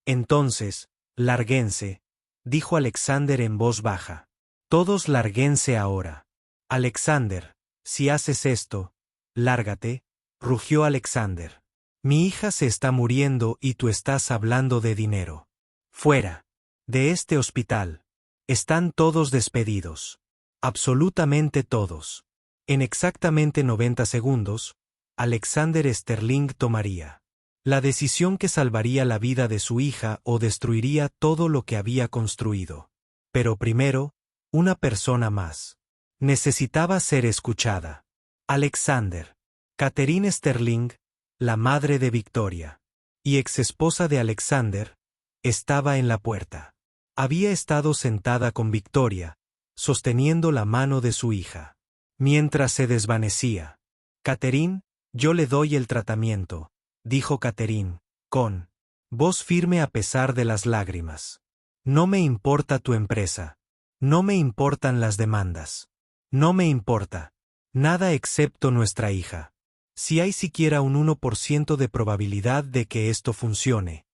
Entonces, lárguense, dijo Alexander en voz baja. Todos lárguense ahora. Alexander, si haces esto, lárgate, rugió Alexander. Mi hija se está muriendo y tú estás hablando de dinero. Fuera. De este hospital. Están todos despedidos. Absolutamente todos. En exactamente 90 segundos, Alexander Sterling tomaría la decisión que salvaría la vida de su hija o destruiría todo lo que había construido. Pero primero, una persona más. Necesitaba ser escuchada. Alexander. Catherine Sterling, la madre de Victoria, y exesposa de Alexander, estaba en la puerta. Había estado sentada con Victoria, sosteniendo la mano de su hija. Mientras se desvanecía. Catherine, yo le doy el tratamiento, dijo Catherine, con voz firme a pesar de las lágrimas. No me importa tu empresa. No me importan las demandas. No me importa nada excepto nuestra hija. Si hay siquiera un 1% de probabilidad de que esto funcione,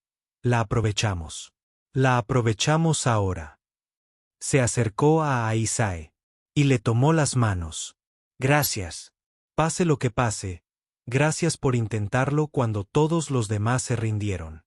la aprovechamos. La aprovechamos ahora. Se acercó a Aisae y le tomó las manos. Gracias. Pase lo que pase, gracias por intentarlo cuando todos los demás se rindieron.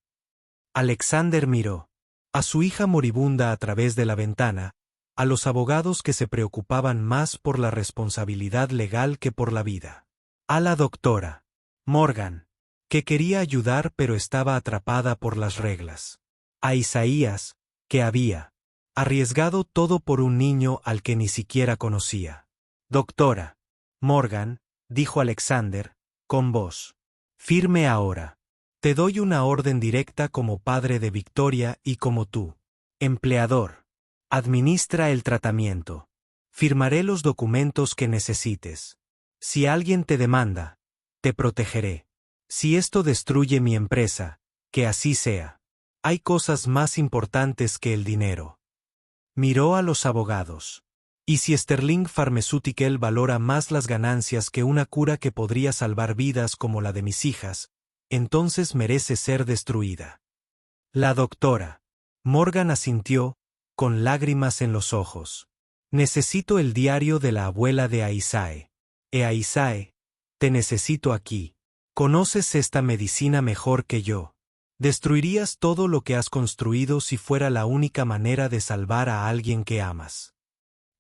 Alexander miró a su hija moribunda a través de la ventana, a los abogados que se preocupaban más por la responsabilidad legal que por la vida. A la doctora Morgan, que quería ayudar pero estaba atrapada por las reglas. A Isaías, que había arriesgado todo por un niño al que ni siquiera conocía. Doctora Morgan, dijo Alexander, con voz firme ahora. Te doy una orden directa como padre de Victoria y como tú, empleador. Administra el tratamiento. Firmaré los documentos que necesites. Si alguien te demanda, te protegeré. Si esto destruye mi empresa, que así sea. Hay cosas más importantes que el dinero. Miró a los abogados. Y si Sterling Pharmaceutical valora más las ganancias que una cura que podría salvar vidas como la de mis hijas, entonces merece ser destruida. La doctora Morgan asintió, con lágrimas en los ojos. Necesito el diario de la abuela de Aisae. Aisae, te necesito aquí. Conoces esta medicina mejor que yo. Destruirías todo lo que has construido si fuera la única manera de salvar a alguien que amas.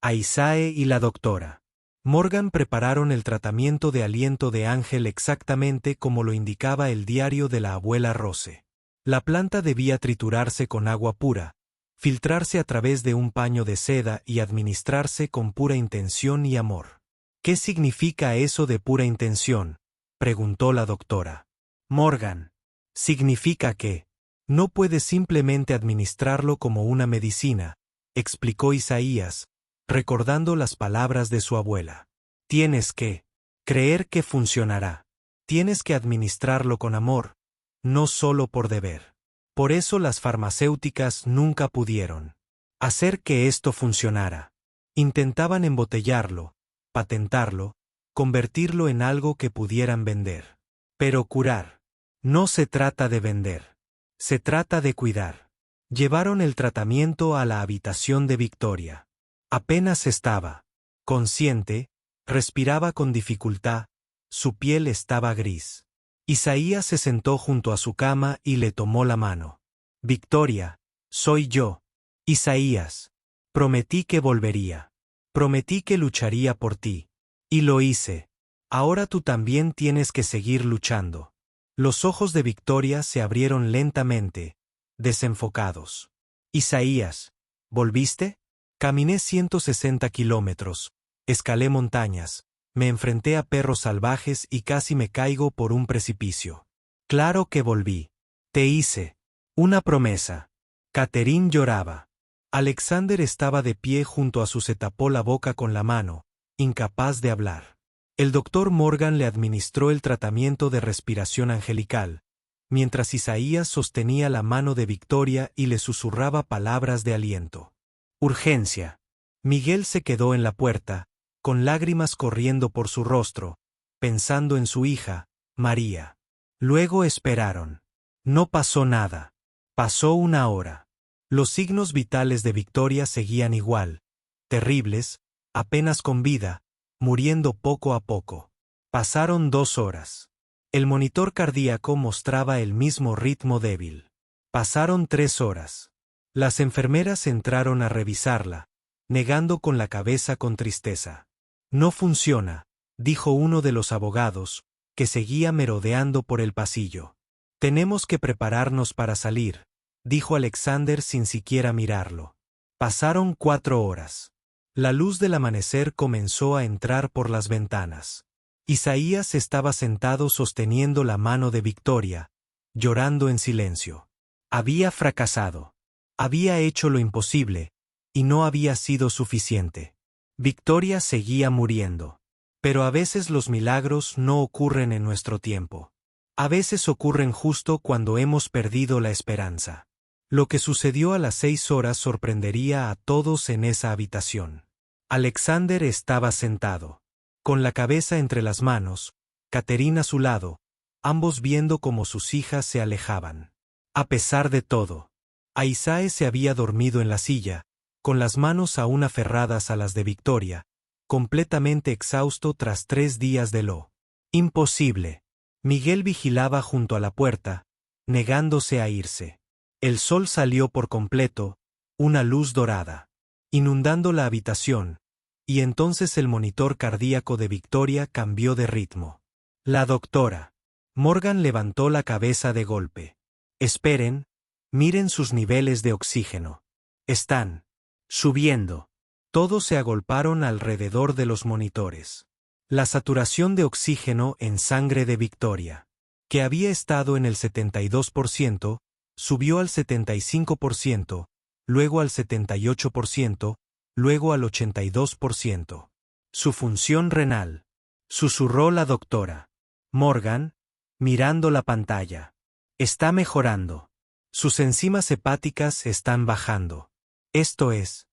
Aisae y la doctora Morgan prepararon el tratamiento de aliento de Ángel exactamente como lo indicaba el diario de la abuela Rose. La planta debía triturarse con agua pura, filtrarse a través de un paño de seda y administrarse con pura intención y amor. ¿Qué significa eso de pura intención?, preguntó la doctora Morgan. Significa que no puedes simplemente administrarlo como una medicina, explicó Isaías, recordando las palabras de su abuela. Tienes que creer que funcionará. Tienes que administrarlo con amor, no solo por deber. Por eso las farmacéuticas nunca pudieron hacer que esto funcionara. Intentaban embotellarlo, patentarlo, convertirlo en algo que pudieran vender. Pero curar no se trata de vender. Se trata de cuidar. Llevaron el tratamiento a la habitación de Victoria. Apenas estaba consciente, respiraba con dificultad, su piel estaba gris. Isaías se sentó junto a su cama y le tomó la mano. Victoria, soy yo. Isaías. Prometí que volvería. Prometí que lucharía por ti. Y lo hice. Ahora tú también tienes que seguir luchando. Los ojos de Victoria se abrieron lentamente, desenfocados. Isaías, ¿volviste? Caminé 160 kilómetros, escalé montañas, me enfrenté a perros salvajes y casi me caigo por un precipicio. Claro que volví. Te hice una promesa. Catherine lloraba. Alexander estaba de pie junto a su se tapó la boca con la mano, incapaz de hablar. El doctor Morgan le administró el tratamiento de respiración angelical, mientras Isaías sostenía la mano de Victoria y le susurraba palabras de aliento. Urgencia. Miguel se quedó en la puerta, con lágrimas corriendo por su rostro, pensando en su hija, María. Luego esperaron. No pasó nada. Pasó una hora. Los signos vitales de Victoria seguían igual, terribles, apenas con vida, muriendo poco a poco. Pasaron 2 horas. El monitor cardíaco mostraba el mismo ritmo débil. Pasaron 3 horas. Las enfermeras entraron a revisarla, negando con la cabeza con tristeza. No funciona, dijo uno de los abogados, que seguía merodeando por el pasillo. Tenemos que prepararnos para salir, dijo Alexander sin siquiera mirarlo. Pasaron 4 horas. La luz del amanecer comenzó a entrar por las ventanas. Isaías estaba sentado sosteniendo la mano de Victoria, llorando en silencio. Había fracasado. Había hecho lo imposible, y no había sido suficiente. Victoria seguía muriendo. Pero a veces los milagros no ocurren en nuestro tiempo. A veces ocurren justo cuando hemos perdido la esperanza. Lo que sucedió a las 6 horas sorprendería a todos en esa habitación. Alexander estaba sentado, con la cabeza entre las manos, Catherine a su lado, ambos viendo cómo sus hijas se alejaban. A pesar de todo, Aisae se había dormido en la silla, con las manos aún aferradas a las de Victoria, completamente exhausto tras 3 días de lo imposible. Miguel vigilaba junto a la puerta, negándose a irse. El sol salió por completo, una luz dorada, inundando la habitación, y entonces el monitor cardíaco de Victoria cambió de ritmo. La doctora Morgan levantó la cabeza de golpe. Esperen, miren sus niveles de oxígeno. Están subiendo. Todos se agolparon alrededor de los monitores. La saturación de oxígeno en sangre de Victoria, que había estado en el 72%, subió al 75%, luego al 78%, luego al 82%. Su función renal, susurró la doctora Morgan, mirando la pantalla. Está mejorando. Sus enzimas hepáticas están bajando. Esto es.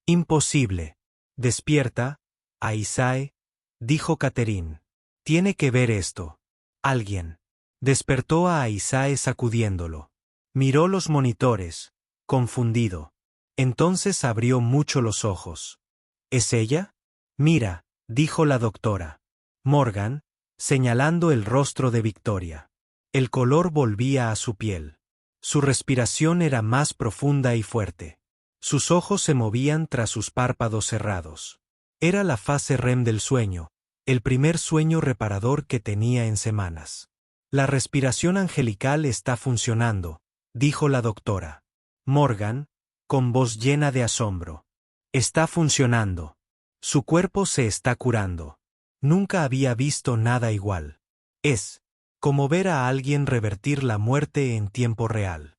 Imposible. Despierta, Aisae, dijo Catherine. Tiene que ver esto. Alguien. Despertó a Aisae sacudiéndolo. Miró los monitores, confundido. Entonces abrió mucho los ojos. ¿Es ella? Mira, dijo la doctora. Morgan, señalando el rostro de Victoria. El color volvía a su piel. Su respiración era más profunda y fuerte. Sus ojos se movían tras sus párpados cerrados. Era la fase REM del sueño, el primer sueño reparador que tenía en semanas. La respiración angelical está funcionando, dijo la doctora. Morgan, con voz llena de asombro. Está funcionando. Su cuerpo se está curando. Nunca había visto nada igual. Es como ver a alguien revertir la muerte en tiempo real.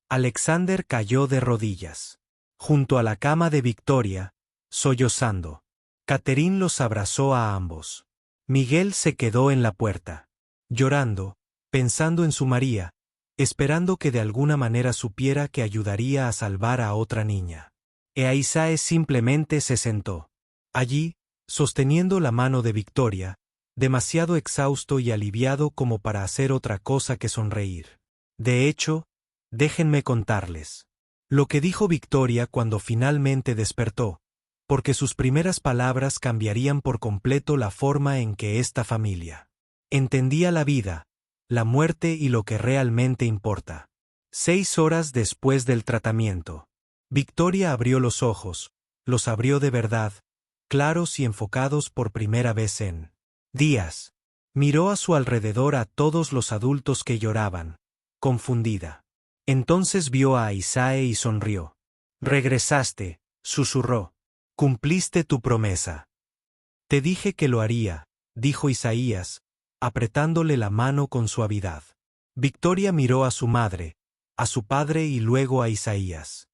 Alexander cayó de rodillas. Junto a la cama de Victoria, sollozando. Catherine los abrazó a ambos. Miguel se quedó en la puerta, llorando, pensando en su María, esperando que de alguna manera supiera que ayudaría a salvar a otra niña. Aisae simplemente se sentó. Allí, sosteniendo la mano de Victoria, demasiado exhausto y aliviado como para hacer otra cosa que sonreír. De hecho, déjenme contarles lo que dijo Victoria cuando finalmente despertó, porque sus primeras palabras cambiarían por completo la forma en que esta familia entendía la vida, la muerte y lo que realmente importa. 6 horas después del tratamiento, Victoria abrió los ojos, los abrió de verdad, claros y enfocados por primera vez en días. Miró a su alrededor a todos los adultos que lloraban, confundida. Entonces vio a Aisae y sonrió. Regresaste, susurró. Cumpliste tu promesa. Te dije que lo haría, dijo Isaías, apretándole la mano con suavidad. Victoria miró a su madre, a su padre y luego a Isaías.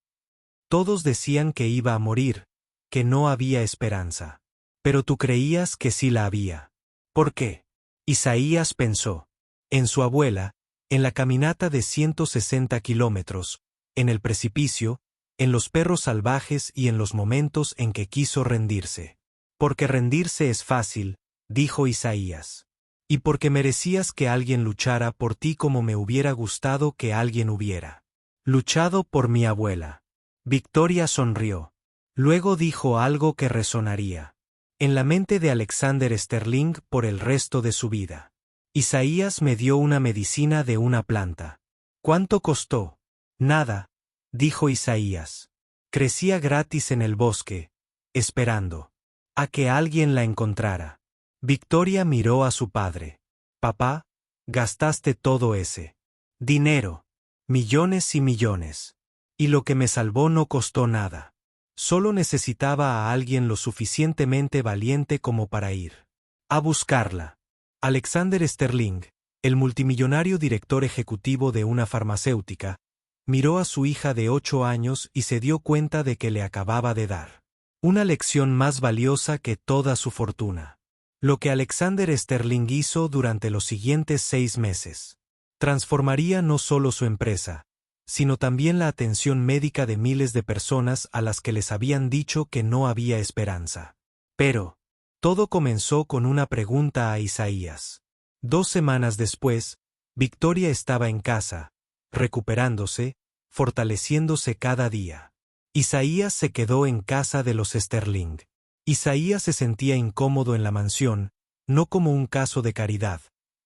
Todos decían que iba a morir, que no había esperanza. Pero tú creías que sí la había. ¿Por qué? Isaías pensó. En su abuela, en la caminata de 160 kilómetros, en el precipicio, en los perros salvajes y en los momentos en que quiso rendirse. Porque rendirse es fácil, dijo Isaías. Y porque merecías que alguien luchara por ti como me hubiera gustado que alguien hubiera luchado por mi abuela. Victoria sonrió. Luego dijo algo que resonaría en la mente de Alexander Sterling por el resto de su vida. Isaías me dio una medicina de una planta. ¿Cuánto costó? Nada, dijo Isaías. Crecía gratis en el bosque, esperando a que alguien la encontrara. Victoria miró a su padre. Papá, gastaste todo ese dinero, millones y millones. Y lo que me salvó no costó nada. Solo necesitaba a alguien lo suficientemente valiente como para ir a buscarla. Alexander Sterling, el multimillonario director ejecutivo de una farmacéutica, miró a su hija de 8 años y se dio cuenta de que le acababa de dar una lección más valiosa que toda su fortuna. Lo que Alexander Sterling hizo durante los siguientes 6 meses transformaría no solo su empresa, sino también la atención médica de miles de personas a las que les habían dicho que no había esperanza. Pero todo comenzó con una pregunta a Isaías. 2 semanas después, Victoria estaba en casa, recuperándose, fortaleciéndose cada día. Isaías se quedó en casa de los Sterling. Isaías se sentía incómodo en la mansión, no como un caso de caridad,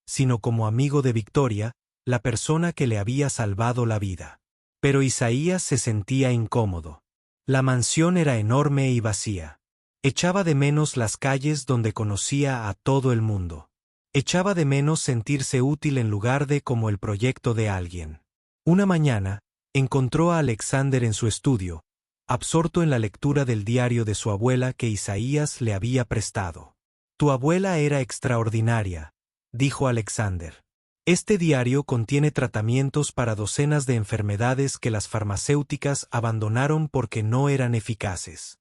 sino como amigo de Victoria, la persona que le había salvado la vida. Pero Isaías se sentía incómodo. La mansión era enorme y vacía. Echaba de menos las calles donde conocía a todo el mundo. Echaba de menos sentirse útil en lugar de como el proyecto de alguien. Una mañana, encontró a Alexander en su estudio, absorto en la lectura del diario de su abuela que Isaías le había prestado. Tu abuela era extraordinaria, dijo Alexander. Este diario contiene tratamientos para docenas de enfermedades que las farmacéuticas abandonaron porque no eran eficaces.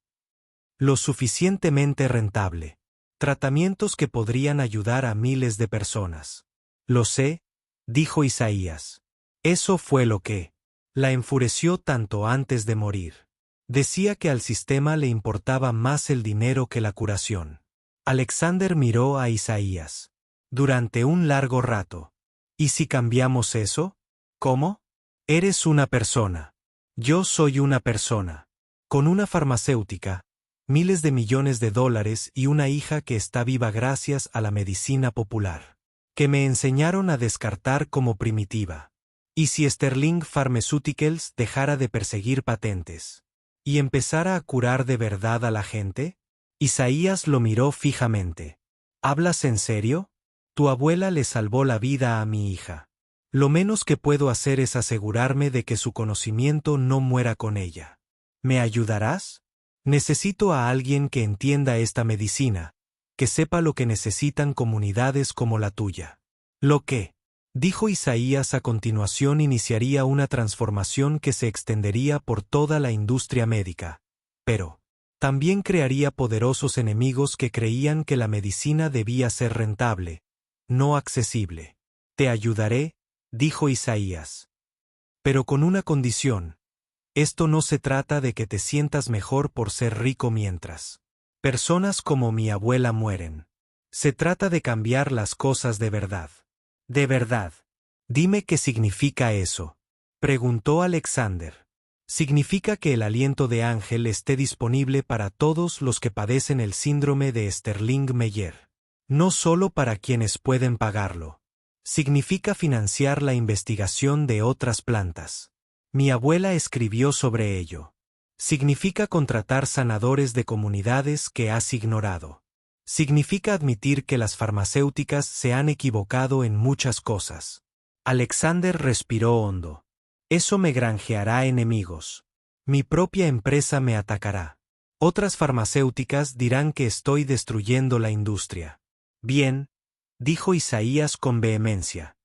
Lo suficientemente rentable. Tratamientos que podrían ayudar a miles de personas. Lo sé, dijo Isaías. Eso fue lo que la enfureció tanto antes de morir. Decía que al sistema le importaba más el dinero que la curación. Alexander miró a Isaías. Durante un largo rato. ¿Y si cambiamos eso? ¿Cómo? Eres una persona. Yo soy una persona. Con una farmacéutica, miles de millones de dólares y una hija que está viva gracias a la medicina popular. Que me enseñaron a descartar como primitiva. ¿Y si Sterling Pharmaceuticals dejara de perseguir patentes? ¿Y empezara a curar de verdad a la gente? Isaías lo miró fijamente. ¿Hablas en serio? Tu abuela le salvó la vida a mi hija. Lo menos que puedo hacer es asegurarme de que su conocimiento no muera con ella. ¿Me ayudarás? Necesito a alguien que entienda esta medicina, que sepa lo que necesitan comunidades como la tuya. Lo que, dijo Isaías a continuación, iniciaría una transformación que se extendería por toda la industria médica. Pero también crearía poderosos enemigos que creían que la medicina debía ser rentable, no accesible. Te ayudaré, dijo Isaías. Pero con una condición. Esto no se trata de que te sientas mejor por ser rico mientras personas como mi abuela mueren. Se trata de cambiar las cosas de verdad. De verdad. Dime qué significa eso. Preguntó Alexander. Significa que el aliento de ángel esté disponible para todos los que padecen el síndrome de Sterling-Meyer. No solo para quienes pueden pagarlo. Significa financiar la investigación de otras plantas. Mi abuela escribió sobre ello. Significa contratar sanadores de comunidades que has ignorado. Significa admitir que las farmacéuticas se han equivocado en muchas cosas. Alexander respiró hondo. Eso me granjeará enemigos. Mi propia empresa me atacará. Otras farmacéuticas dirán que estoy destruyendo la industria. Bien, dijo Isaías con vehemencia.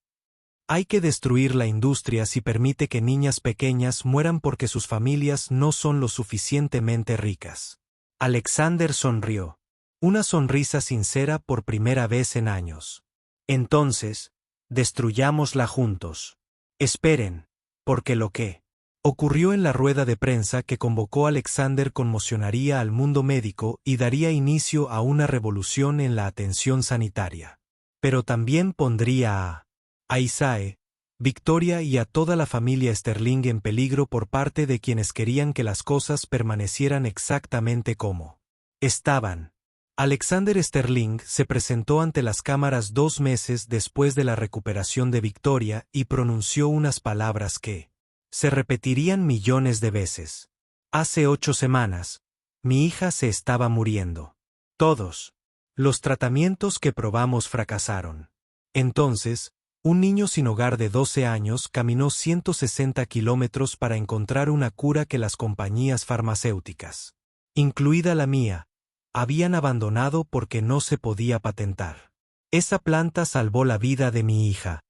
Hay que destruir la industria si permite que niñas pequeñas mueran porque sus familias no son lo suficientemente ricas. Alexander sonrió. Una sonrisa sincera por primera vez en años. Entonces, destruyámosla juntos. Esperen, porque lo que ocurrió en la rueda de prensa que convocó Alexander conmocionaría al mundo médico y daría inicio a una revolución en la atención sanitaria. Pero también pondría a Isae, Victoria y a toda la familia Sterling en peligro por parte de quienes querían que las cosas permanecieran exactamente como estaban. Alexander Sterling se presentó ante las cámaras 2 meses después de la recuperación de Victoria y pronunció unas palabras que se repetirían millones de veces. Hace 8 semanas, mi hija se estaba muriendo. Todos los tratamientos que probamos fracasaron. Entonces, un niño sin hogar de 12 años caminó 160 kilómetros para encontrar una cura que las compañías farmacéuticas, incluida la mía, habían abandonado porque no se podía patentar. Esa planta salvó la vida de mi hija.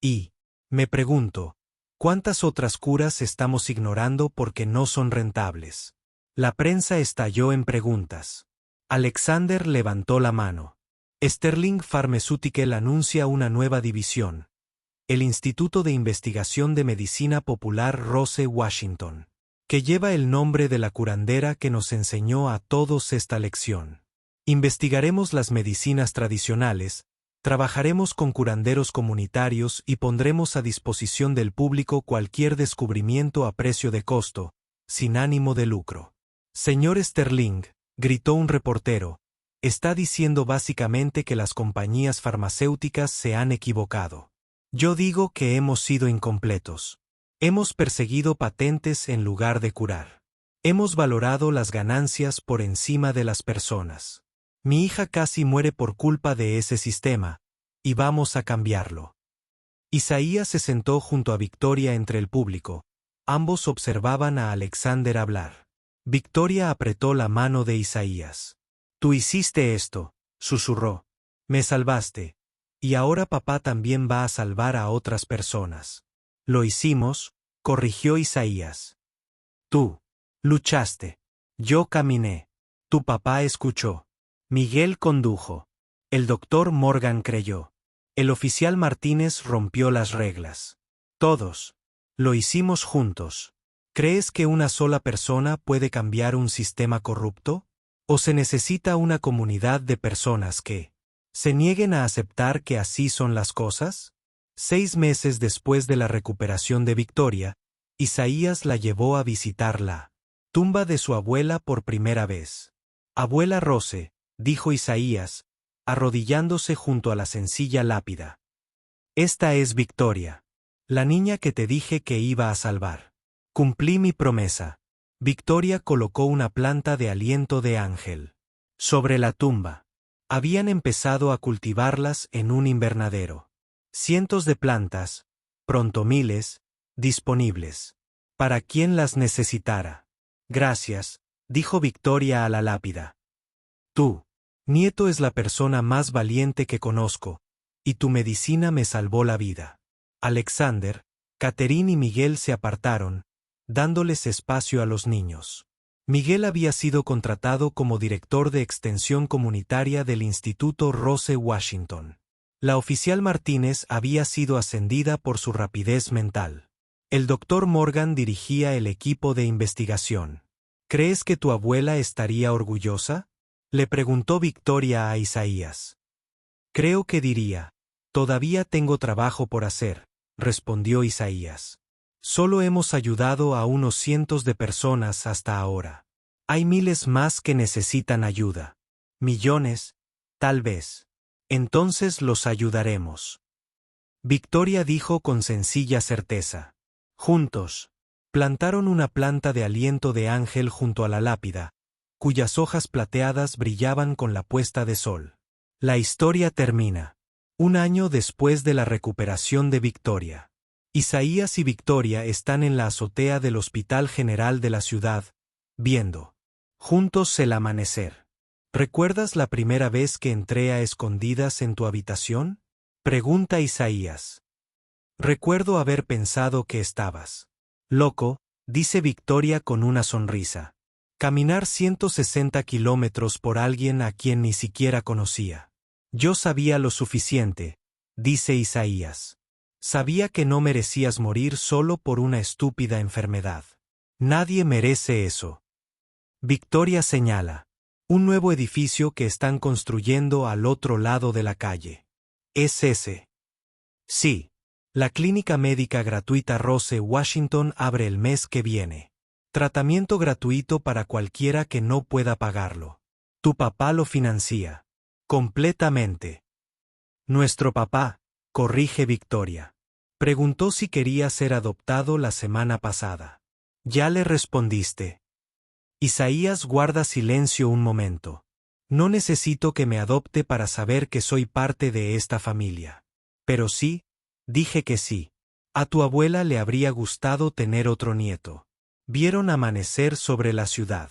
Y, me pregunto, ¿cuántas otras curas estamos ignorando porque no son rentables? La prensa estalló en preguntas. Alexander levantó la mano. Sterling Pharmaceutical anuncia una nueva división. El Instituto de Investigación de Medicina Popular Rose Washington, que lleva el nombre de la curandera que nos enseñó a todos esta lección. Investigaremos las medicinas tradicionales, trabajaremos con curanderos comunitarios y pondremos a disposición del público cualquier descubrimiento a precio de costo, sin ánimo de lucro. Señor Sterling, gritó un reportero, está diciendo básicamente que las compañías farmacéuticas se han equivocado. Yo digo que hemos sido incompletos. Hemos perseguido patentes en lugar de curar. Hemos valorado las ganancias por encima de las personas. Mi hija casi muere por culpa de ese sistema, y vamos a cambiarlo. Isaías se sentó junto a Victoria entre el público. Ambos observaban a Alexander hablar. Victoria apretó la mano de Isaías. Tú hiciste esto, susurró. Me salvaste. Y ahora papá también va a salvar a otras personas. Lo hicimos, corrigió Isaías. Tú luchaste. Yo caminé. Tu papá escuchó. Miguel condujo. El doctor Morgan creyó. El oficial Martínez rompió las reglas. Todos. Lo hicimos juntos. ¿Crees que una sola persona puede cambiar un sistema corrupto? ¿O se necesita una comunidad de personas que se nieguen a aceptar que así son las cosas? 6 meses después de la recuperación de Victoria, Isaías la llevó a visitar la tumba de su abuela por primera vez. Abuela Rose, dijo Isaías, arrodillándose junto a la sencilla lápida. Esta es Victoria, la niña que te dije que iba a salvar. Cumplí mi promesa. Victoria colocó una planta de aliento de ángel sobre la tumba. Habían empezado a cultivarlas en un invernadero. Cientos de plantas, pronto miles, disponibles. Para quien las necesitara. Gracias, dijo Victoria a la lápida. Tu nieto es la persona más valiente que conozco, y tu medicina me salvó la vida. Alexander, Catherine y Miguel se apartaron, dándoles espacio a los niños. Miguel había sido contratado como director de extensión comunitaria del Instituto Rose Washington. La oficial Martínez había sido ascendida por su rapidez mental. El doctor Morgan dirigía el equipo de investigación. ¿Crees que tu abuela estaría orgullosa?, le preguntó Victoria a Isaías. Creo que diría, todavía tengo trabajo por hacer, respondió Isaías. Solo hemos ayudado a unos cientos de personas hasta ahora. Hay miles más que necesitan ayuda. Millones, tal vez. Entonces los ayudaremos. Victoria dijo con sencilla certeza. Juntos, plantaron una planta de aliento de ángel junto a la lápida, cuyas hojas plateadas brillaban con la puesta de sol. La historia termina. 1 año después de la recuperación de Victoria. Isaías y Victoria están en la azotea del Hospital General de la ciudad, viendo juntos el amanecer. ¿Recuerdas la primera vez que entré a escondidas en tu habitación?, pregunta Isaías. Recuerdo haber pensado que estabas loco, dice Victoria con una sonrisa. Caminar 160 kilómetros por alguien a quien ni siquiera conocía. Yo sabía lo suficiente, dice Isaías. Sabía que no merecías morir solo por una estúpida enfermedad. Nadie merece eso. Victoria señala. Un nuevo edificio que están construyendo al otro lado de la calle. ¿Es ese? Sí. La clínica médica gratuita Rose Washington abre el mes que viene. Tratamiento gratuito para cualquiera que no pueda pagarlo. Tu papá lo financia. Completamente. Nuestro papá, corrige Victoria. Preguntó si quería ser adoptado la semana pasada. Ya le respondiste. Isaías guarda silencio un momento. No necesito que me adopte para saber que soy parte de esta familia. Pero sí, dije que sí. A tu abuela le habría gustado tener otro nieto. Vieron amanecer sobre la ciudad.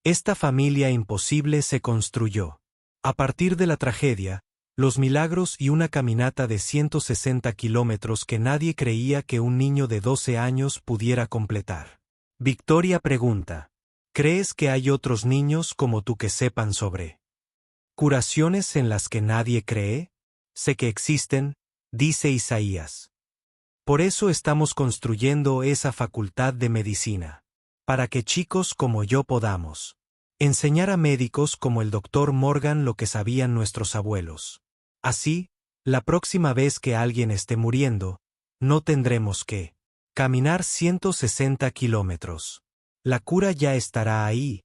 Esta familia imposible se construyó. A partir de la tragedia, los milagros y una caminata de 160 kilómetros que nadie creía que un niño de 12 años pudiera completar. Victoria pregunta. ¿Crees que hay otros niños como tú que sepan sobre curaciones en las que nadie cree? Sé que existen, dice Isaías. Por eso estamos construyendo esa facultad de medicina. Para que chicos como yo podamos enseñar a médicos como el doctor Morgan lo que sabían nuestros abuelos. Así, la próxima vez que alguien esté muriendo, no tendremos que caminar 160 kilómetros. La cura ya estará ahí,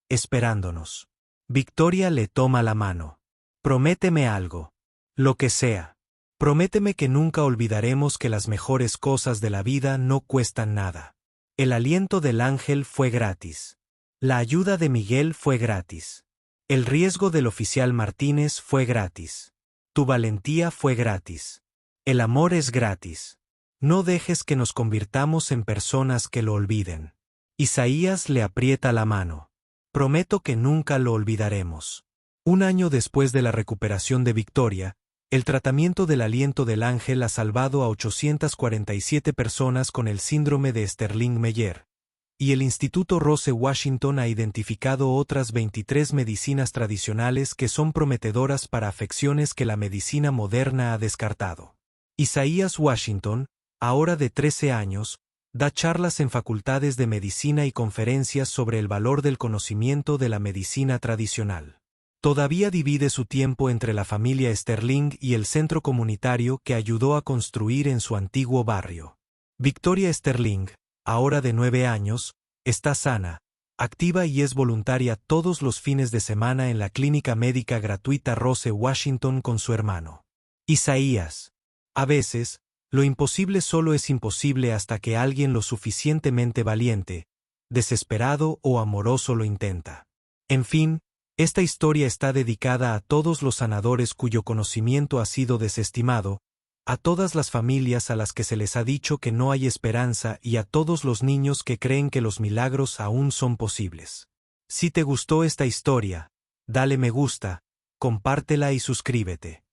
esperándonos. Victoria le toma la mano. Prométeme algo. Lo que sea. Prométeme que nunca olvidaremos que las mejores cosas de la vida no cuestan nada. El aliento del ángel fue gratis. La ayuda de Miguel fue gratis. El riesgo del oficial Martínez fue gratis. Tu valentía fue gratis. El amor es gratis. No dejes que nos convirtamos en personas que lo olviden. Isaías le aprieta la mano. Prometo que nunca lo olvidaremos. 1 año después de la recuperación de Victoria, el tratamiento del aliento del ángel ha salvado a 847 personas con el síndrome de Sterling-Meyer, y el Instituto Rose Washington ha identificado otras 23 medicinas tradicionales que son prometedoras para afecciones que la medicina moderna ha descartado. Isaías Washington, ahora de 13 años, Da charlas en facultades de medicina y conferencias sobre el valor del conocimiento de la medicina tradicional. Todavía divide su tiempo entre la familia Sterling y el centro comunitario que ayudó a construir en su antiguo barrio. Victoria Sterling, ahora de 9 años, está sana, activa y es voluntaria todos los fines de semana en la clínica médica gratuita Rose Washington con su hermano Isaías. A veces, lo imposible solo es imposible hasta que alguien lo suficientemente valiente, desesperado o amoroso lo intenta. En fin, esta historia está dedicada a todos los sanadores cuyo conocimiento ha sido desestimado, a todas las familias a las que se les ha dicho que no hay esperanza y a todos los niños que creen que los milagros aún son posibles. Si te gustó esta historia, dale me gusta, compártela y suscríbete.